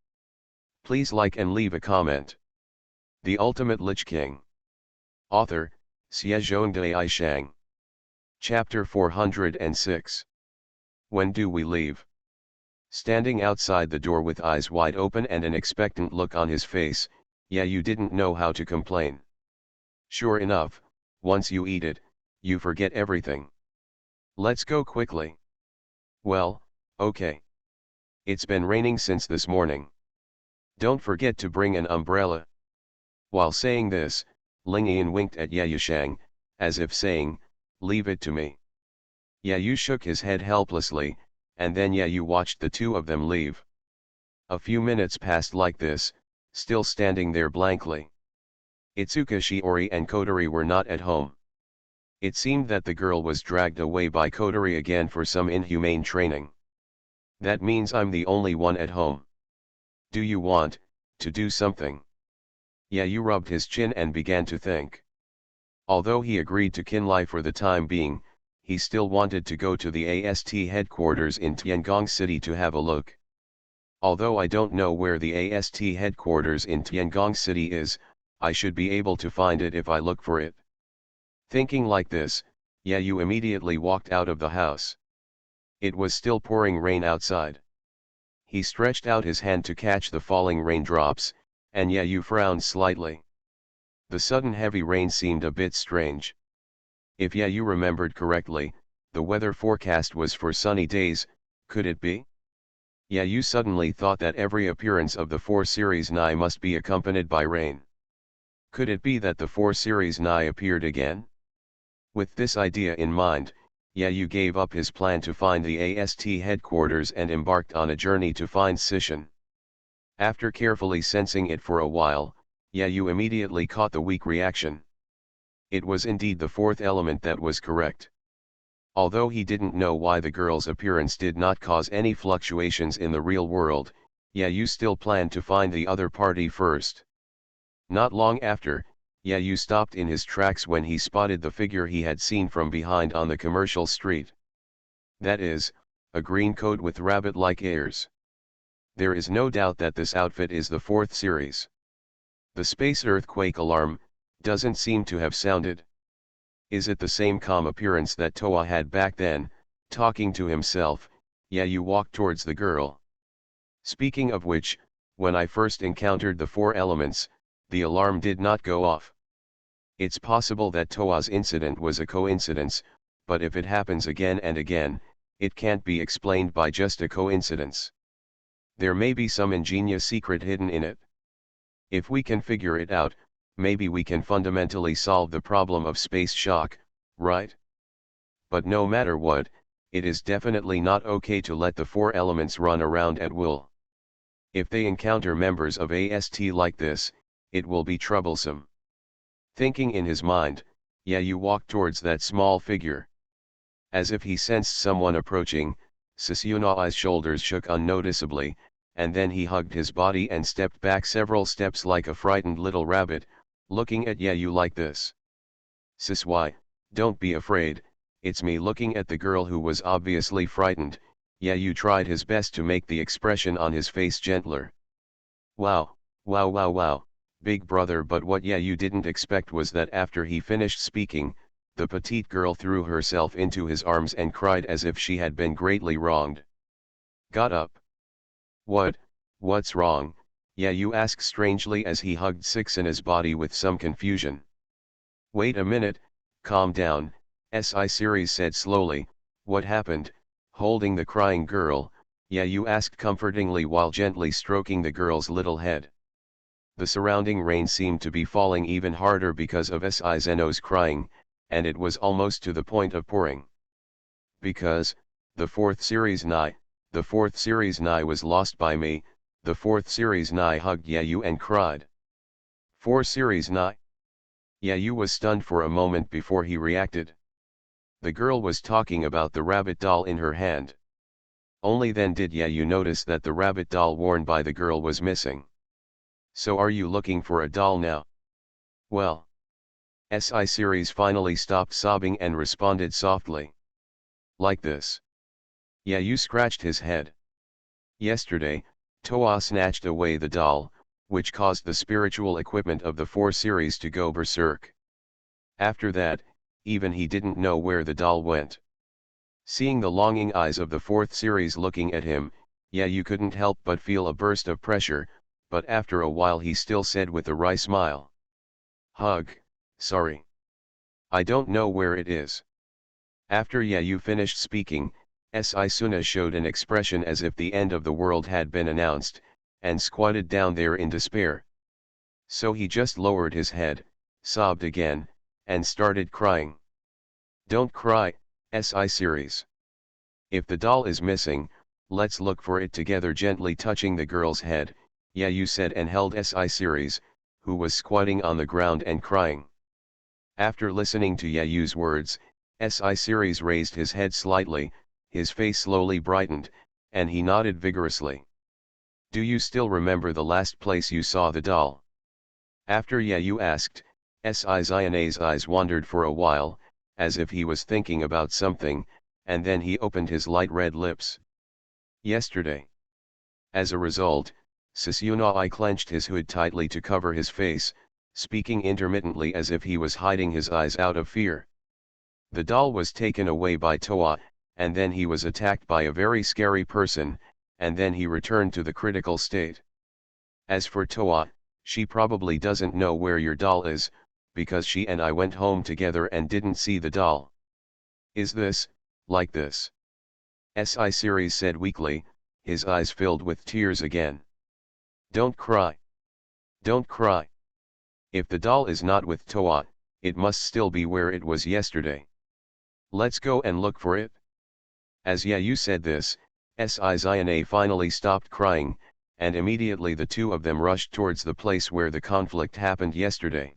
Please like and leave a comment. The Ultimate Lich King. Author, Xiezhongde Aishang. Chapter 406. When do we leave? Standing outside the door with eyes wide open and an expectant look on his face, Yayu didn't know how to complain. Sure enough, once you eat it, you forget everything. Let's go quickly. Well, okay. It's been raining since this morning. Don't forget to bring an umbrella. While saying this, Lingyan winked at Yayushang, as if saying, leave it to me. Yayu shook his head helplessly, and then Yayu watched the two of them leave. A few minutes passed like this, still standing there blankly. Itsuka Shiori and Kotori were not at home. It seemed that the girl was dragged away by Kotori again for some inhumane training. That means I'm the only one at home. Do you want to do something? Yayu rubbed his chin and began to think. Although he agreed to Kinlai for the time being, he still wanted to go to the AST headquarters in Tiangong City to have a look. Although I don't know where the AST headquarters in Tiangong City is, I should be able to find it if I look for it. Thinking like this, Yayu immediately walked out of the house. It was still pouring rain outside. He stretched out his hand to catch the falling raindrops, and Yayu frowned slightly. The sudden heavy rain seemed a bit strange. If Yayu remembered correctly, the weather forecast was for sunny days, could it be? Yayu suddenly thought that every appearance of the 4 Series Nai must be accompanied by rain. Could it be that the 4 Series Nai appeared again? With this idea in mind, Yayu gave up his plan to find the AST headquarters and embarked on a journey to find Sishin. After carefully sensing it for a while, Yayu immediately caught the weak reaction. It was indeed the 4th element that was correct. Although he didn't know why the girl's appearance did not cause any fluctuations in the real world, Yayu still planned to find the other party first. Not long after, Yayu stopped in his tracks when he spotted the figure he had seen from behind on the commercial street. That is, a green coat with rabbit-like ears. There is no doubt that this outfit is the 4th series. The space earthquake alarm doesn't seem to have sounded. Is it the same calm appearance that Toa had back then? Talking to himself, Yayu walked towards the girl. Speaking of which, when I first encountered the four elements, the alarm did not go off. It's possible that Toa's incident was a coincidence, but if it happens again and again, it can't be explained by just a coincidence. There may be some ingenious secret hidden in it. If we can figure it out, maybe we can fundamentally solve the problem of space shock, right? But no matter what, it is definitely not okay to let the four elements run around at will. If they encounter members of AST like this, it will be troublesome. Thinking in his mind, Yayu walked towards that small figure. As if he sensed someone approaching, Susunoai's shoulders shook unnoticeably, and then he hugged his body and stepped back several steps like a frightened little rabbit, looking at Yayu like this. Susui, don't be afraid, it's me. Looking at the girl who was obviously frightened, Yayu tried his best to make the expression on his face gentler. Wow, wow, wow, wow, big brother. But what Yayu didn't expect was that after he finished speaking, the petite girl threw herself into his arms and cried as if she had been greatly wronged. Got up. What's wrong? Yayu asked strangely as he hugged Suxuna's body with some confusion. Wait a minute, calm down, Si Series said slowly. What happened? Holding the crying girl, Yayu asked comfortingly while gently stroking the girl's little head. The surrounding rain seemed to be falling even harder because of Si Zeno's crying, and it was almost to the point of pouring. Because, the fourth series Nai was lost by me. The fourth series Nai hugged Yayu and cried. 4 series Nai? Yayu was stunned for a moment before he reacted. The girl was talking about the rabbit doll in her hand. Only then did Yayu notice that the rabbit doll worn by the girl was missing. So are you looking for a doll now? Well. Si Series finally stopped sobbing and responded softly. Like this. Yayu scratched his head. Yesterday, Toa snatched away the doll, which caused the spiritual equipment of the 4 series to go berserk. After that, even he didn't know where the doll went. Seeing the longing eyes of the 4th series looking at him, Yayu couldn't help but feel a burst of pressure, but after a while he still said with a wry smile. Hug, sorry. I don't know where it is. After Yayu finished speaking, Suna showed an expression as if the end of the world had been announced, and squatted down there in despair. So he just lowered his head, sobbed again, and started crying. Don't cry, Si Series. If the doll is missing, let's look for it together. Gently touching the girl's head, Yayu said and held Si Series, who was squatting on the ground and crying. After listening to Yayu's words, Si Series raised his head slightly, his face slowly brightened, and he nodded vigorously. Do you still remember the last place you saw the doll? After Yayu asked, Si Ziona's eyes wandered for a while, as if he was thinking about something, and then he opened his light red lips. Yesterday. As a result, Susunai clenched his hood tightly to cover his face, speaking intermittently as if he was hiding his eyes out of fear. The doll was taken away by Toa, and then he was attacked by a very scary person, and then he returned to the critical state. As for Toa, she probably doesn't know where your doll is, because she and I went home together and didn't see the doll. Is this, like this? Si Series said weakly, his eyes filled with tears again. Don't cry. Don't cry. If the doll is not with Toa, it must still be where it was yesterday. Let's go and look for it. As Yayu said this, Si Zione finally stopped crying, and immediately the two of them rushed towards the place where the conflict happened yesterday.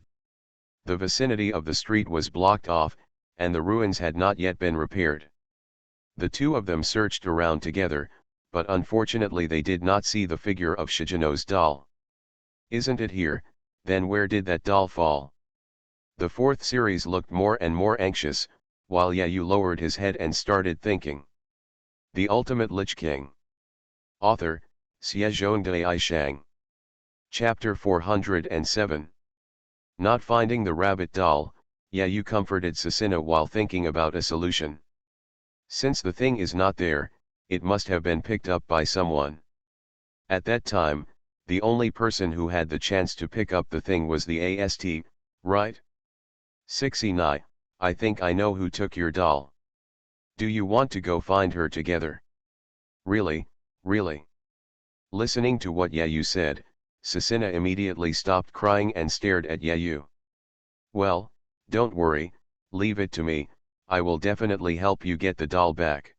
The vicinity of the street was blocked off, and the ruins had not yet been repaired. The two of them searched around together, but unfortunately they did not see the figure of Shijino's doll. Isn't it here? Then where did that doll fall? The 4th series looked more and more anxious, while Yayu lowered his head and started thinking. The Ultimate Lich King. Author, Xiezhongde Aishang. Chapter 407. Not finding the rabbit doll, Yayu comforted Susanna while thinking about a solution. Since the thing is not there, it must have been picked up by someone. At that time, the only person who had the chance to pick up the thing was the AST, right? 69, I think I know who took your doll. Do you want to go find her together? Really, really? Listening to what Yayu said, Sasina immediately stopped crying and stared at Yayu. Well, don't worry, leave it to me, I will definitely help you get the doll back.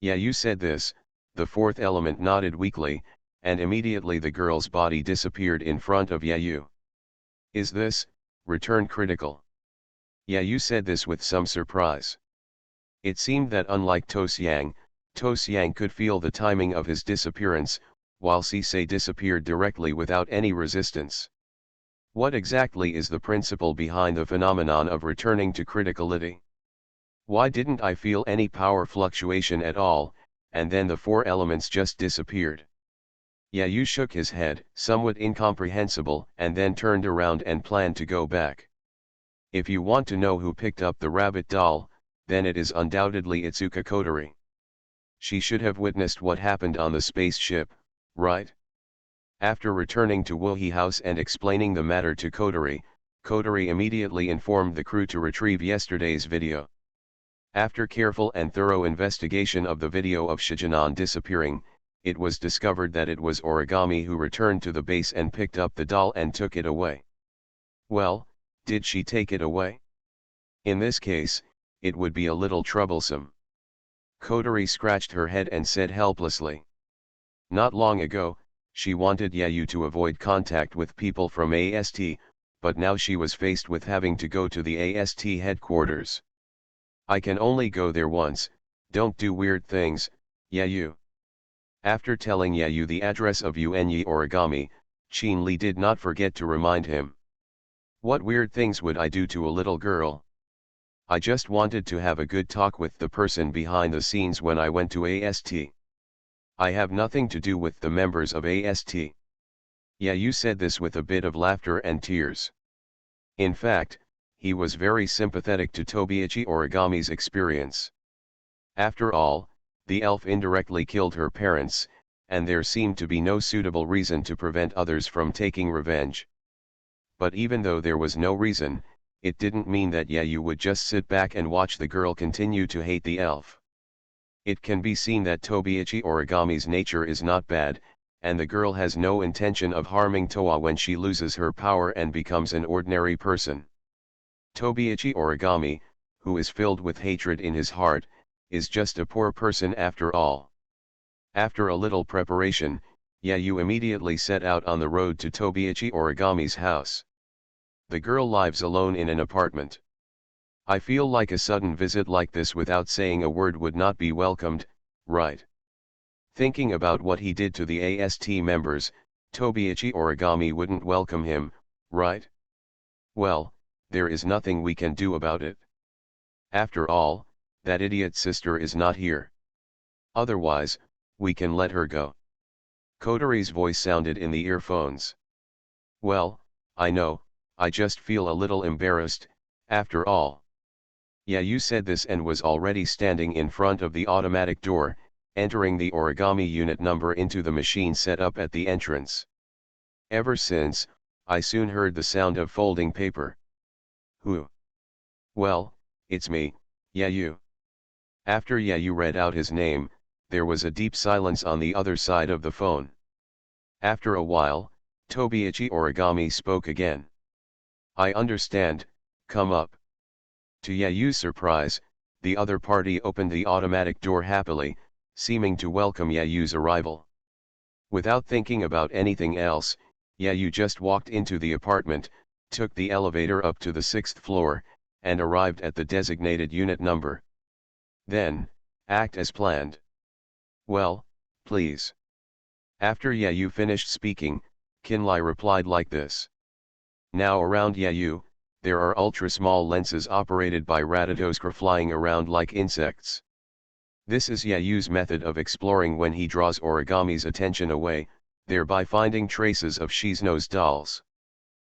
Yayu said this, the fourth element nodded weakly, and immediately the girl's body disappeared in front of Yayu. Is this, return critical? Yayu said this with some surprise. It seemed that unlike Tosyang could feel the timing of his disappearance, while Sisei disappeared directly without any resistance. What exactly is the principle behind the phenomenon of returning to criticality? Why didn't I feel any power fluctuation at all, and then the four elements just disappeared? Yayu shook his head, somewhat incomprehensible, and then turned around and planned to go back. If you want to know who picked up the rabbit doll, then it is undoubtedly Itsuka Kotori. She should have witnessed what happened on the spaceship, right? After returning to Wuhi House and explaining the matter to Kotori, Kotori immediately informed the crew to retrieve yesterday's video. After careful and thorough investigation of the video of Shijinan disappearing, it was discovered that it was Origami who returned to the base and picked up the doll and took it away. Well, did she take it away? In this case, it would be a little troublesome. Kotori scratched her head and said helplessly. Not long ago, she wanted Yayu to avoid contact with people from AST, but now she was faced with having to go to the AST headquarters. I can only go there once, don't do weird things, Yayu. After telling Yayu the address of Unyi Origami, Qin Li did not forget to remind him. What weird things would I do to a little girl? I just wanted to have a good talk with the person behind the scenes when I went to AST. I have nothing to do with the members of AST. Yayu said this with a bit of laughter and tears. In fact, he was very sympathetic to Tobiichi Origami's experience. After all, the elf indirectly killed her parents, and there seemed to be no suitable reason to prevent others from taking revenge. But even though there was no reason, it didn't mean that Yayu would just sit back and watch the girl continue to hate the elf. It can be seen that Tobiichi Origami's nature is not bad, and the girl has no intention of harming Toa when she loses her power and becomes an ordinary person. Tobiichi Origami, who is filled with hatred in his heart, is just a poor person after all. After a little preparation, Yayu immediately set out on the road to Tobiichi Origami's house. The girl lives alone in an apartment. I feel like a sudden visit like this without saying a word would not be welcomed, right? Thinking about what he did to the AST members, Tobiichi Origami wouldn't welcome him, right? Well, there is nothing we can do about it. After all, that idiot sister is not here. Otherwise, we can let her go. Kotori's voice sounded in the earphones. Well, I know, I just feel a little embarrassed, after all. Yayu said this and was already standing in front of the automatic door, entering the origami unit number into the machine set up at the entrance. Ever since, I soon heard the sound of folding paper. Who? Well, it's me, Yayu. After Yayu read out his name, there was a deep silence on the other side of the phone. After a while, Tobiichi Origami spoke again. I understand, come up. To Yayu's surprise, the other party opened the automatic door happily, seeming to welcome Yayu's arrival. Without thinking about anything else, Yayu just walked into the apartment, took the elevator up to the 6th floor, and arrived at the designated unit number. Then, act as planned. Well, please. After Yayu finished speaking, Kinlai replied like this. Now around Yayu, there are ultra-small lenses operated by Ratatoskra flying around like insects. This is Yayu's method of exploring when he draws Origami's attention away, thereby finding traces of Shizno's dolls.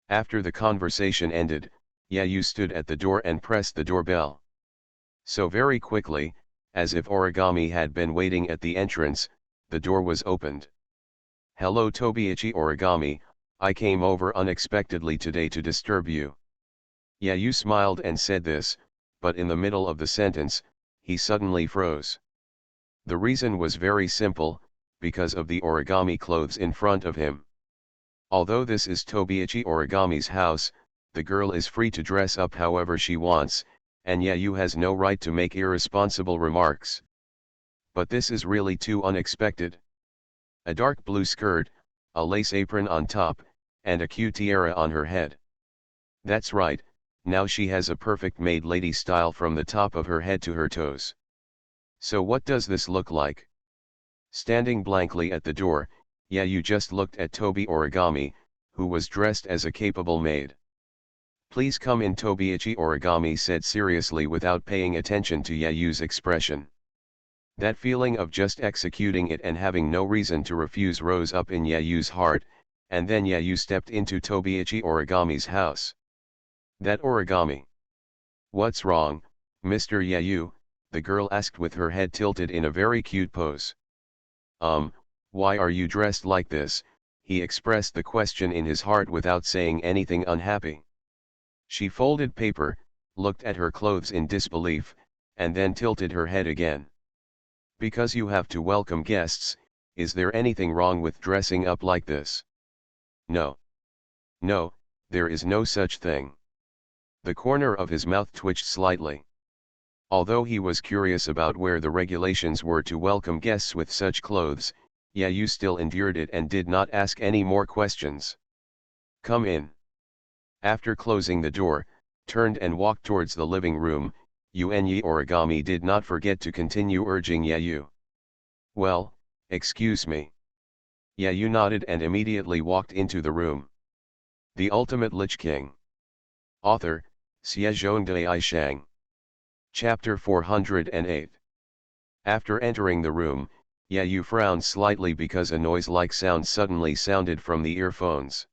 After the conversation ended, Yayu stood at the door and pressed the doorbell. So very quickly, as if Origami had been waiting at the entrance, the door was opened. Hello Tobiichi Origami, I came over unexpectedly today to disturb you. Yayu smiled and said this, but in the middle of the sentence, he suddenly froze. The reason was very simple, because of the origami clothes in front of him. Although this is Tobiichi Origami's house, the girl is free to dress up however she wants, and Yayu has no right to make irresponsible remarks. But this is really too unexpected. A dark blue skirt, a lace apron on top, and a cute tiara on her head. That's right, now she has a perfect maid lady style from the top of her head to her toes. So what does this look like? Standing blankly at the door, Yayu just looked at Tobi Origami, who was dressed as a capable maid. Please come in, Tobiichi Origami said seriously without paying attention to Yayu's expression. That feeling of just executing it and having no reason to refuse rose up in Yayu's heart, and then Yayu stepped into Tobiichi Origami's house. That origami. What's wrong, Mr. Yayu? The girl asked with her head tilted in a very cute pose. Why are you dressed like this? He expressed the question in his heart without saying anything unhappy. She folded paper, looked at her clothes in disbelief, and then tilted her head again. Because you have to welcome guests, is there anything wrong with dressing up like this? No. No, there is no such thing. The corner of his mouth twitched slightly. Although he was curious about where the regulations were to welcome guests with such clothes, Yayu still endured it and did not ask any more questions. Come in. After closing the door, turned and walked towards the living room, Unyi Origami did not forget to continue urging Yayu. Well, excuse me. Yayu nodded and immediately walked into the room. The Ultimate Lich King. Author, Xiezhongdai Aishang. Chapter 408. After entering the room, Yayu frowned slightly because a noise-like sound suddenly sounded from the earphones.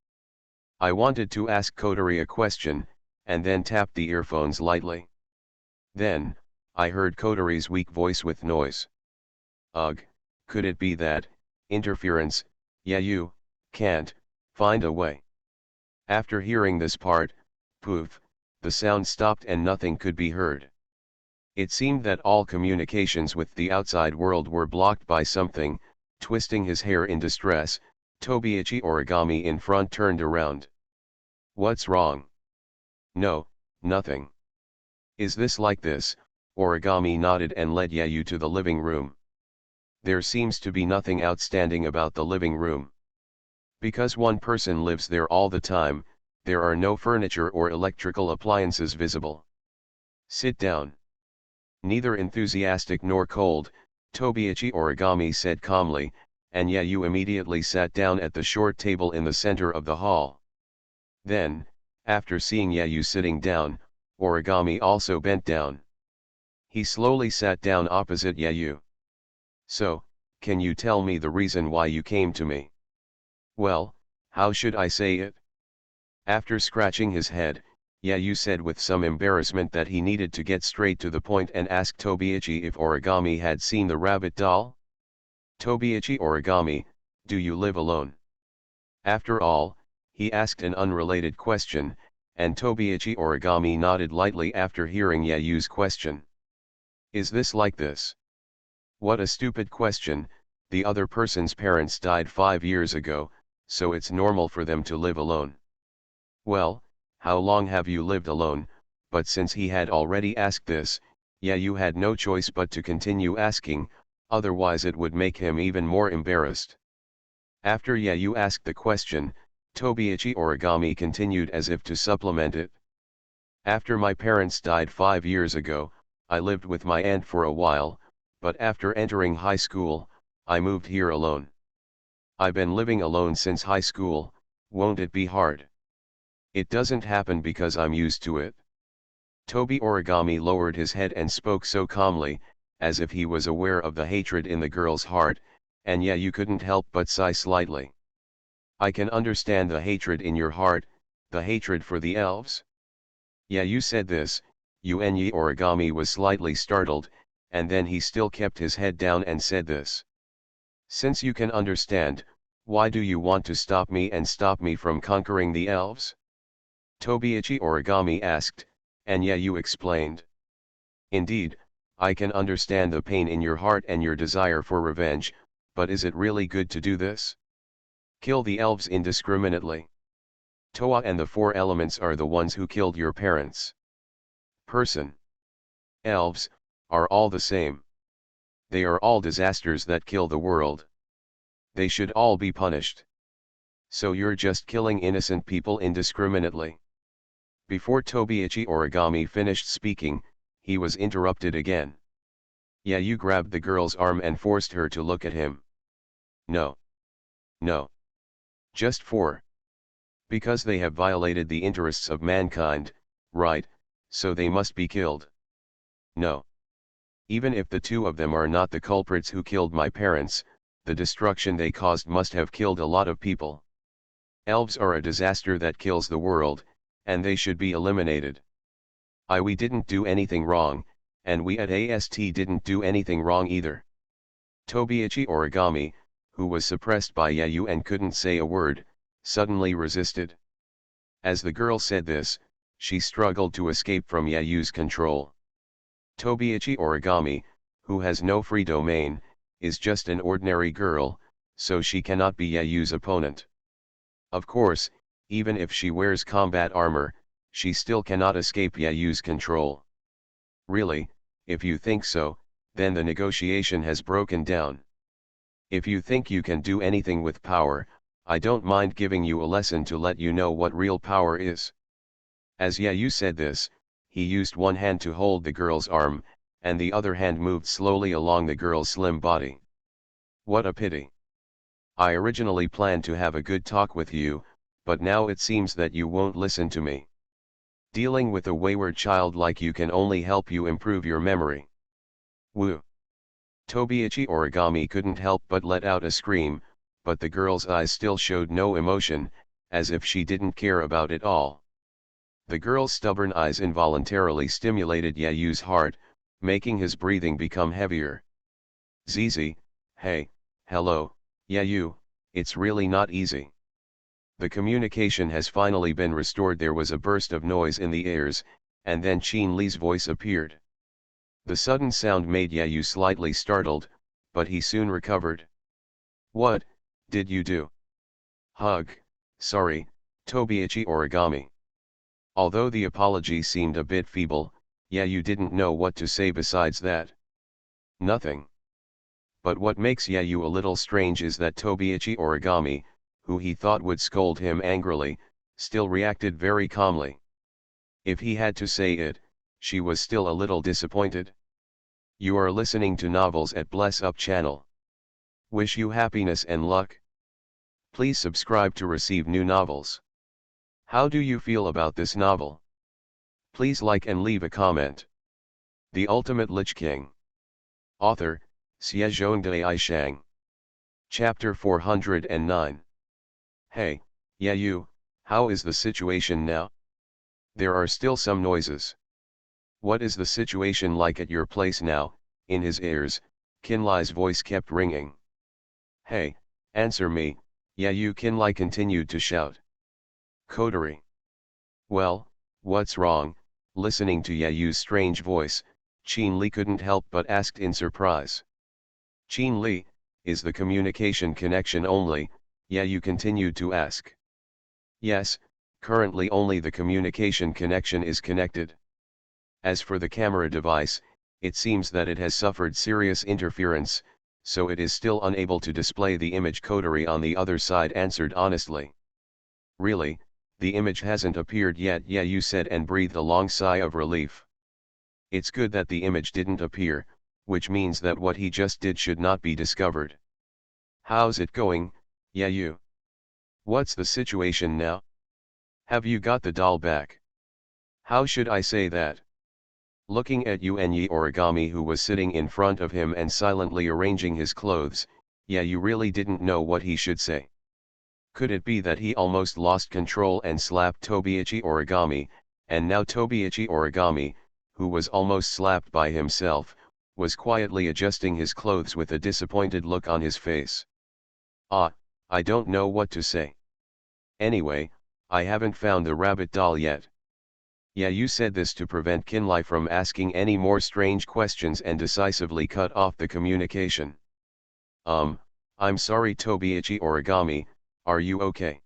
I wanted to ask Kotori a question, and then tapped the earphones lightly. Then, I heard Kotori's weak voice with noise. Ugh, could it be that, interference, Yayu, can't, find a way? After hearing this part, poof, the sound stopped and nothing could be heard. It seemed that all communications with the outside world were blocked by something. Twisting his hair in distress, Tobiichi Origami in front turned around. What's wrong? No, nothing. Is this like this? Origami nodded and led Yayu to the living room. There seems to be nothing outstanding about the living room. Because one person lives there all the time, there are no furniture or electrical appliances visible. Sit down. Neither enthusiastic nor cold, Tobiichi Origami said calmly, and Yayu immediately sat down at the short table in the center of the hall. Then, after seeing Yayu sitting down, Origami also bent down. He slowly sat down opposite Yayu. So, can you tell me the reason why you came to me? Well, how should I say it? After scratching his head, Yayu said with some embarrassment that he needed to get straight to the point and asked Tobiichi if Origami had seen the rabbit doll. Tobiichi Origami, do you live alone? After all, he asked an unrelated question, and Tobiichi Origami nodded lightly after hearing Yayu's question. Is this like this? What a stupid question, the other person's parents died 5 years ago, so it's normal for them to live alone. Well, how long have you lived alone? But since he had already asked this, Yayu had no choice but to continue asking, otherwise it would make him even more embarrassed. After Yayu asked the question, Tobiichi Origami continued as if to supplement it. After my parents died 5 years ago, I lived with my aunt for a while, but after entering high school, I moved here alone. I've been living alone since high school. Won't it be hard? It doesn't happen because I'm used to it. Tobi Origami lowered his head and spoke so calmly, as if he was aware of the hatred in the girl's heart, and Yayu couldn't help but sigh slightly. I can understand the hatred in your heart, the hatred for the elves. Yayu said this, Unyi Origami was slightly startled, and then he still kept his head down and said this. Since you can understand, Why do you want to stop me and stop me from conquering the elves? Tobiichi Origami asked, and Yayu explained. Indeed, I can understand the pain in your heart and your desire for revenge, but is it really good to do this? Kill the elves indiscriminately. Toa and the four elements are the ones who killed your parents. Person. Elves, are all the same. They are all disasters that kill the world. They should all be punished. So you're just killing innocent people indiscriminately. Before Tobiichi Origami finished speaking, he was interrupted again. Yayu grabbed the girl's arm and forced her to look at him. No. No. Just four. Because they have violated the interests of mankind, right, so they must be killed. No. Even if the two of them are not the culprits who killed my parents, the destruction they caused must have killed a lot of people. Elves are a disaster that kills the world, and they should be eliminated. We didn't do anything wrong, and we at AST didn't do anything wrong either. Tobiichi Origami, who was suppressed by Yayu and couldn't say a word, suddenly resisted. As the girl said this, she struggled to escape from Yayu's control. Tobiichi Origami, who has no free domain, is just an ordinary girl, so she cannot be Yayu's opponent. Of course, even if she wears combat armor, she still cannot escape Yayu's control. Really, if you think so, then the negotiation has broken down. If you think you can do anything with power, I don't mind giving you a lesson to let you know what real power is. As Yayu said this, he used one hand to hold the girl's arm, and the other hand moved slowly along the girl's slim body. What a pity. I originally planned to have a good talk with you, but now it seems that you won't listen to me. Dealing with a wayward child like you can only help you improve your memory. Woo. Tobiichi Origami couldn't help but let out a scream, but the girl's eyes still showed no emotion, as if she didn't care about it all. The girl's stubborn eyes involuntarily stimulated Yayu's heart, making his breathing become heavier. Zizi, hey, hello, Yayu, it's really not easy. The communication has finally been restored. There was a burst of noise in the airs, and then Qin Li's voice appeared. The sudden sound made Yayu slightly startled, but he soon recovered. What did you do? Hug, sorry, Tobiichi Origami. Although the apology seemed a bit feeble, Yayu didn't know what to say besides that. Nothing. But what makes Yayu a little strange is that Tobiichi Origami, who he thought would scold him angrily, still reacted very calmly. If he had to say it, she was still a little disappointed. You are listening to Novels at Bless Up channel. Wish you happiness and luck. Please subscribe to receive new novels. How do you feel about this novel? Please like and leave a comment. The Ultimate Lich King. Author, Xiezhongde Aishang. Chapter 409. Hey, Yayu, how is the situation now? There are still some noises. What is the situation like at your place now? In his ears, Qinlai's voice kept ringing. Hey, answer me, Yayu. Qinlai continued to shout. Coterie. Well, what's wrong? Listening to Yayu's strange voice, Qin Li couldn't help but asked in surprise. Qin Li, is the communication connection only? Yayu continued to ask. Yes, currently only the communication connection is connected. As for the camera device, it seems that it has suffered serious interference, so it is still unable to display the image. Coterie on the other side answered honestly. Really, the image hasn't appeared yet, Yayu said and breathed a long sigh of relief. It's good that the image didn't appear, which means that what he just did should not be discovered. How's it going, Yayu? What's the situation now? Have you got the doll back? How should I say that? Looking at Yayu Origami, who was sitting in front of him and silently arranging his clothes, Yayu really didn't know what he should say. Could it be that he almost lost control and slapped Tobiichi Origami, and now Tobiichi Origami, who was almost slapped by himself, was quietly adjusting his clothes with a disappointed look on his face. I don't know what to say. Anyway, I haven't found the rabbit doll yet. Yeah, you said this to prevent Kinlai from asking any more strange questions and decisively cut off the communication. I'm sorry Tobiichi Origami, are you okay?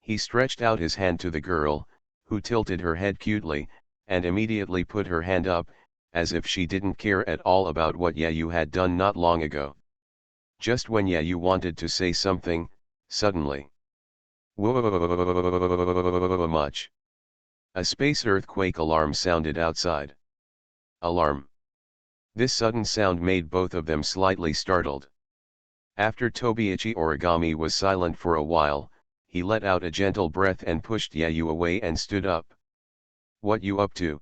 He stretched out his hand to the girl, who tilted her head cutely, and immediately put her hand up, as if she didn't care at all about what Yayu had done not long ago. Just when Yayu wanted to say something, suddenly. Much. A space earthquake alarm sounded outside. Alarm. This sudden sound made both of them slightly startled. After Tobiichi Origami was silent for a while, he let out a gentle breath and pushed Yayu away and stood up. What you up to?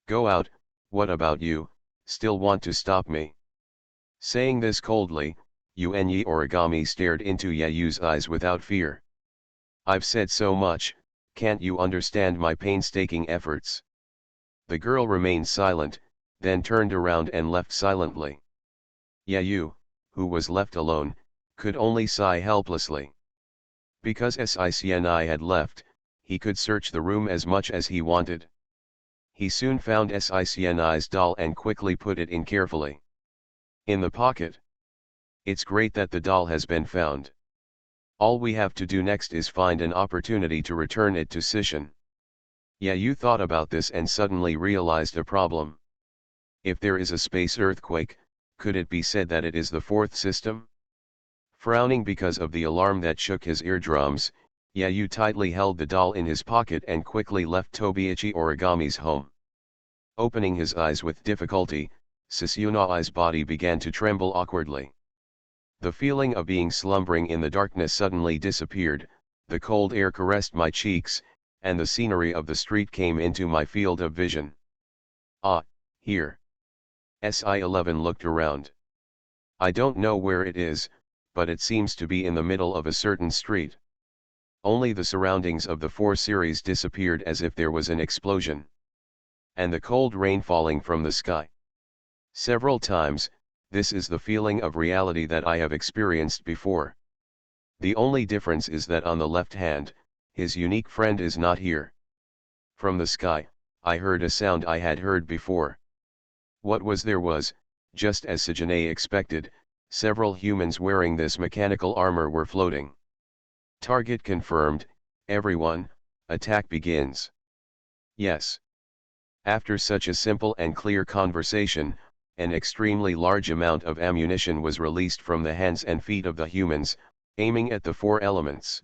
Go out, what about you, still want to stop me? Saying this coldly, Unyi Origami stared into Yayu's eyes without fear. I've said so much, can't you understand my painstaking efforts? The girl remained silent, then turned around and left silently. Yayu, who was left alone, could only sigh helplessly. Because Sicni had left, he could search the room as much as he wanted. He soon found Sicni's doll and quickly put it in carefully. In the pocket. It's great that the doll has been found. All we have to do next is find an opportunity to return it to Sishin. Yayu thought about this and suddenly realized a problem. If there is a space earthquake, could it be said that it is the fourth system? Frowning because of the alarm that shook his eardrums, Yayu tightly held the doll in his pocket and quickly left Tobiichi Origami's home. Opening his eyes with difficulty, Susunai's body began to tremble awkwardly. The feeling of being slumbering in the darkness suddenly disappeared, the cold air caressed my cheeks, and the scenery of the street came into my field of vision. Ah, here. Si-11 looked around. I don't know where it is, but it seems to be in the middle of a certain street. Only the surroundings of the 4 series disappeared as if there was an explosion. And the cold rain falling from the sky. Several times, this is the feeling of reality that I have experienced before. The only difference is that on the left hand, his unique friend is not here. From the sky, I heard a sound I had heard before. What was there was, just as Sejane expected, several humans wearing this mechanical armor were floating. Target confirmed, everyone, attack begins. Yes. After such a simple and clear conversation, an extremely large amount of ammunition was released from the hands and feet of the humans, aiming at the 4 elements.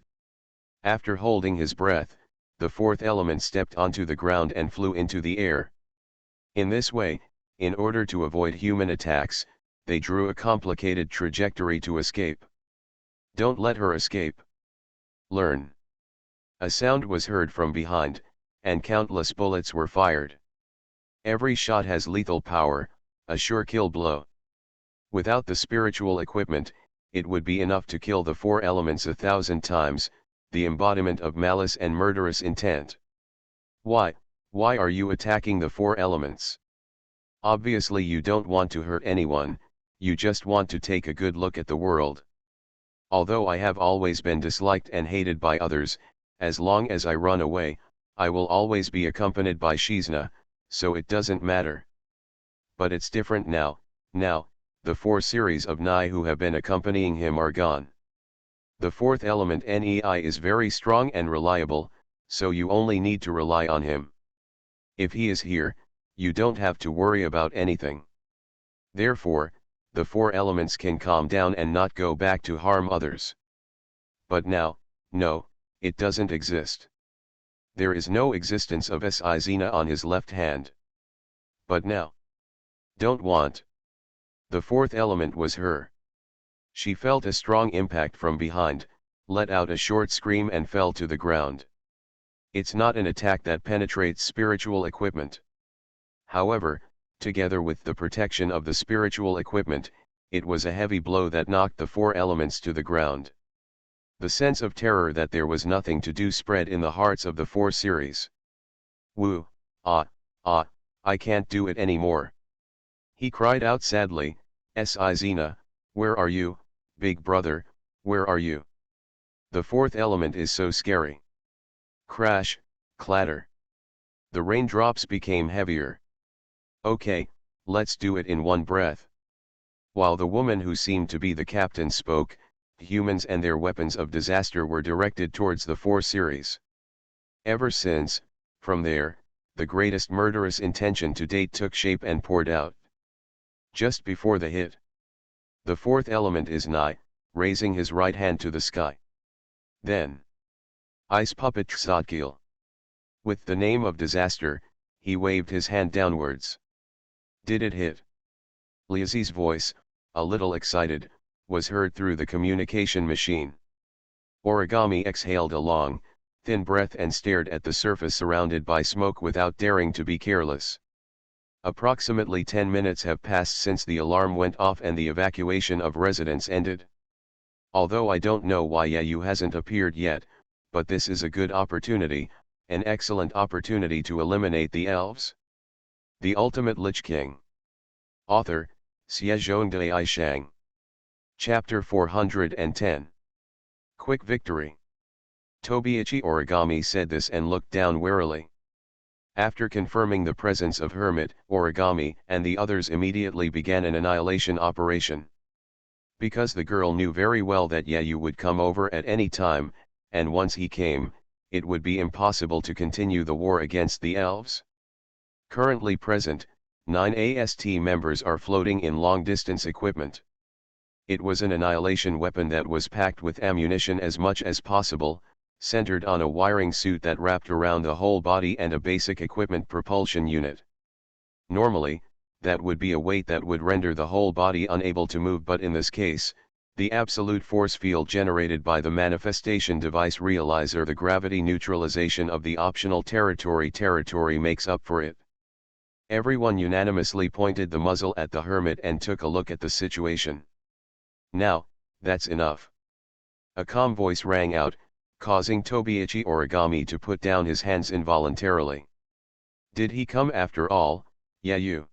After holding his breath, the 4th element stepped onto the ground and flew into the air. In this way, in order to avoid human attacks, they drew a complicated trajectory to escape. Don't let her escape. Learn. A sound was heard from behind, and countless bullets were fired. Every shot has lethal power, a sure kill blow. Without the spiritual equipment, it would be enough to kill the 4 elements 1,000 times, the embodiment of malice and murderous intent. Why are you attacking the 4 elements? Obviously you don't want to hurt anyone, you just want to take a good look at the world. Although I have always been disliked and hated by others, as long as I run away, I will always be accompanied by Shizna, so it doesn't matter. But it's different now, the 4 series of Nai who have been accompanying him are gone. The 4th element Nei is very strong and reliable, so you only need to rely on him. If he is here, you don't have to worry about anything. Therefore, the 4 elements can calm down and not go back to harm others. But now, no, it doesn't exist. There is no existence of Sizena on his left hand. But now. Don't want. The 4th element was her. She felt a strong impact from behind, let out a short scream and fell to the ground. It's not an attack that penetrates spiritual equipment. However, together with the protection of the spiritual equipment, it was a heavy blow that knocked the 4 elements to the ground. The sense of terror that there was nothing to do spread in the hearts of the 4 series. Woo, I can't do it anymore. He cried out sadly, Sizena, where are you, big brother, where are you? The fourth element is so scary. Crash, clatter. The raindrops became heavier. Okay, let's do it in one breath. While the woman who seemed to be the captain spoke, humans and their weapons of disaster were directed towards the 4 series. Ever since, from there, the greatest murderous intention to date took shape and poured out. Just before the hit, the fourth element is nigh, raising his right hand to the sky. Then, Ice Puppet Tzadkiel. With the name of disaster, he waved his hand downwards. Did it hit? Liazi's voice, a little excited, was heard through the communication machine. Origami exhaled a long, thin breath and stared at the surface surrounded by smoke without daring to be careless. Approximately 10 minutes have passed since the alarm went off and the evacuation of residents ended. Although I don't know why Yayu hasn't appeared yet, but this is a good opportunity, an excellent opportunity to eliminate the elves. The Ultimate Lich King. Author, Xiezhongdai Aishang. Chapter 410. Quick Victory. Tobiichi Origami said this and looked down warily. After confirming the presence of Hermit, Origami and the others immediately began an annihilation operation. Because the girl knew very well that Yayu would come over at any time, and once he came, it would be impossible to continue the war against the elves. Currently present, 9 AST members are floating in long-distance equipment. It was an annihilation weapon that was packed with ammunition as much as possible, centered on a wiring suit that wrapped around the whole body and a basic equipment propulsion unit. Normally, that would be a weight that would render the whole body unable to move, but in this case, the absolute force field generated by the manifestation device realizer, the gravity neutralization of the optional territory makes up for it. Everyone unanimously pointed the muzzle at the hermit and took a look at the situation. Now, that's enough. A calm voice rang out, causing Tobiichi Origami to put down his hands involuntarily. Did he come after all, Yayu?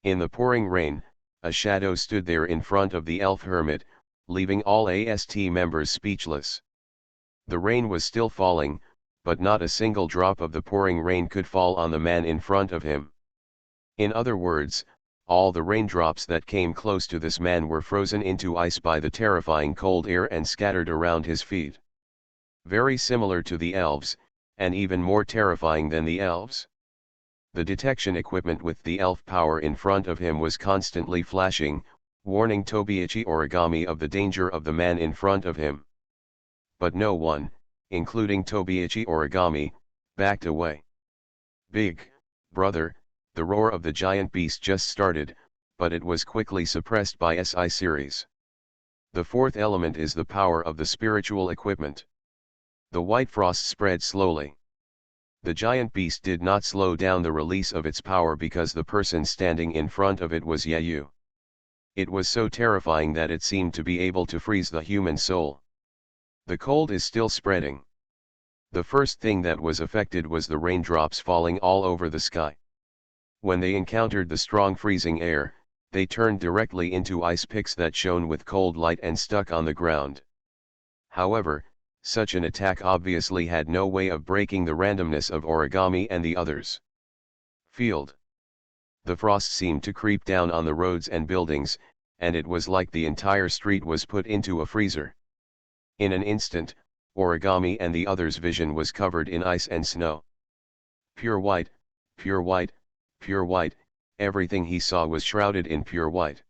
In the pouring rain, a shadow stood there in front of the elf hermit, leaving all AST members speechless. The rain was still falling, but not a single drop of the pouring rain could fall on the man in front of him. In other words, all the raindrops that came close to this man were frozen into ice by the terrifying cold air and scattered around his feet. Very similar to the elves, and even more terrifying than the elves. The detection equipment with the elf power in front of him was constantly flashing, warning Tobiichi Origami of the danger of the man in front of him. But no one, including Tobiichi Origami, backed away. Big brother, the roar of the giant beast just started, but it was quickly suppressed by SI series. The fourth element is the power of the spiritual equipment. The white frost spread slowly. The giant beast did not slow down the release of its power because the person standing in front of it was Yayu. It was so terrifying that it seemed to be able to freeze the human soul. The cold is still spreading. The first thing that was affected was the raindrops falling all over the sky. When they encountered the strong freezing air, they turned directly into ice picks that shone with cold light and stuck on the ground. However, such an attack obviously had no way of breaking the randomness of Origami and the others. Field. The frost seemed to creep down on the roads and buildings, and it was like the entire street was put into a freezer. In an instant, Origami and the others' vision was covered in ice and snow. Pure white, pure white, pure white, everything he saw was shrouded in pure white.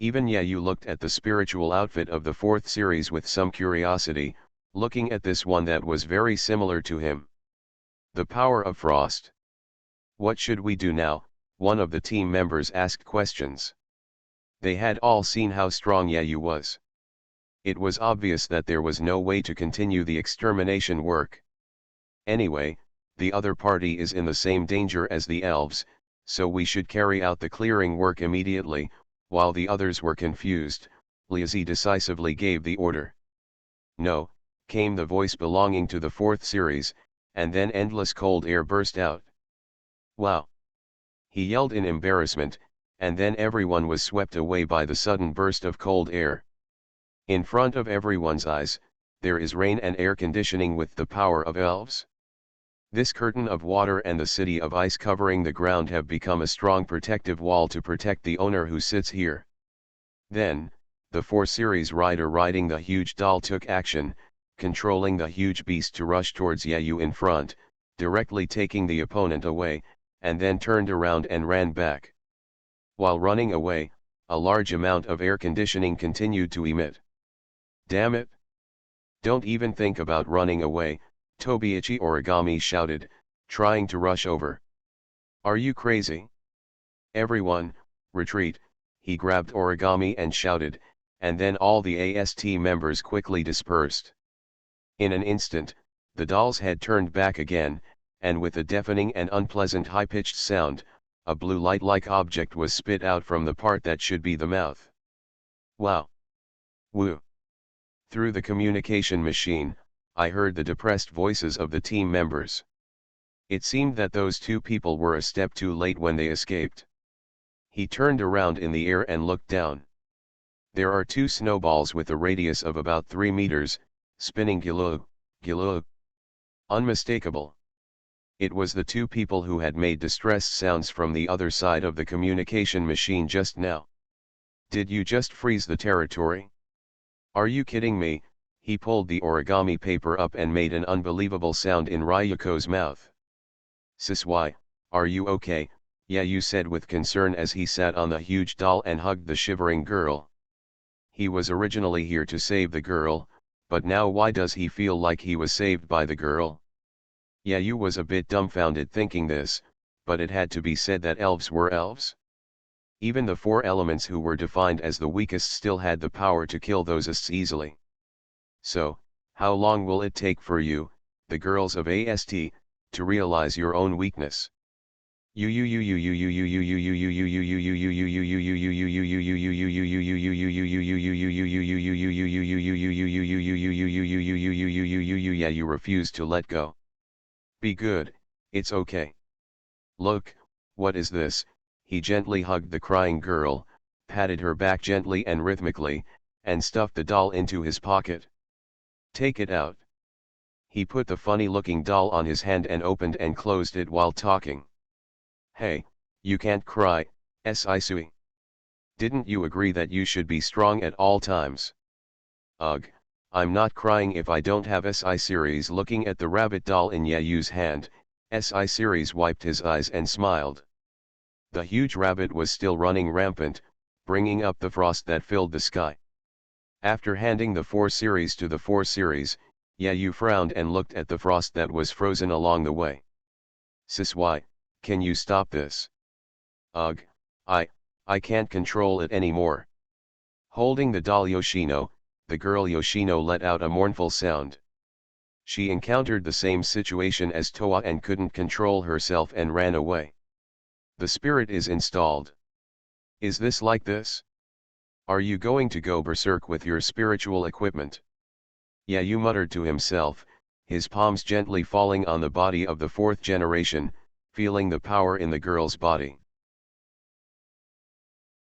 Even Yayu looked at the spiritual outfit of the fourth series with some curiosity, looking at this one that was very similar to him. The power of frost. What should we do now? One of the team members asked questions. They had all seen how strong Yayu was. It was obvious that there was no way to continue the extermination work. Anyway, the other party is in the same danger as the elves, so we should carry out the clearing work immediately. While the others were confused, Liazi decisively gave the order. No, came the voice belonging to the fourth series, and then endless cold air burst out. Wow! He yelled in embarrassment, and then everyone was swept away by the sudden burst of cold air. In front of everyone's eyes, there is rain and air conditioning with the power of elves. This curtain of water and the city of ice covering the ground have become a strong protective wall to protect the owner who sits here. Then, the 4 series rider riding the huge doll took action, controlling the huge beast to rush towards Yayu in front, directly taking the opponent away, and then turned around and ran back. While running away, a large amount of air conditioning continued to emit. Damn it! Don't even think about running away, Tobiichi Origami shouted, trying to rush over. Are you crazy? Everyone, retreat, he grabbed Origami and shouted, and then all the AST members quickly dispersed. In an instant, the doll's head turned back again, and with a deafening and unpleasant high-pitched sound, a blue light-like object was spit out from the part that should be the mouth. Wow! Woo! Through the communication machine, I heard the depressed voices of the team members. It seemed that those 2 people were a step too late when they escaped. He turned around in the air and looked down. There are 2 snowballs with a radius of about 3 meters, spinning giloo, giloo. Unmistakable. It was the 2 people who had made distressed sounds from the other side of the communication machine just now. Did you just freeze the territory? Are you kidding me? He pulled the origami paper up and made an unbelievable sound in Ryuko's mouth. Sis, why, are you okay? Yayu said with concern as he sat on the huge doll and hugged the shivering girl. He was originally here to save the girl, but now why does he feel like he was saved by the girl? Yayu was a bit dumbfounded thinking this, but it had to be said that elves were elves. Even the 4 elements who were defined as the weakest still had the power to kill those ASTs easily. So, how long will it take for you, the girls of AST, to realize your own weakness? You refuse to let go. Be good, it's okay. Look, what is this? He gently hugged the crying girl, patted her back gently and rhythmically, and stuffed the doll into his pocket. Take it out. He put the funny-looking doll on his hand and opened and closed it while talking. Hey, you can't cry, Sisui. Didn't you agree that you should be strong at all times? Ugh, I'm not crying if I don't have Si series. Looking at the rabbit doll in Yayu's hand, Si series wiped his eyes and smiled. The huge rabbit was still running rampant, bringing up the frost that filled the sky. After handing the 4 series to the 4 series, Yayu frowned and looked at the frost that was frozen along the way. Sis, why, can you stop this? Ugh, I can't control it anymore. Holding the doll Yoshino, the girl Yoshino let out a mournful sound. She encountered the same situation as Toa and couldn't control herself and ran away. The spirit is installed. Is this like this? Are you going to go berserk with your spiritual equipment? Yayu muttered to himself, his palms gently falling on the body of the 4th generation, feeling the power in the girl's body.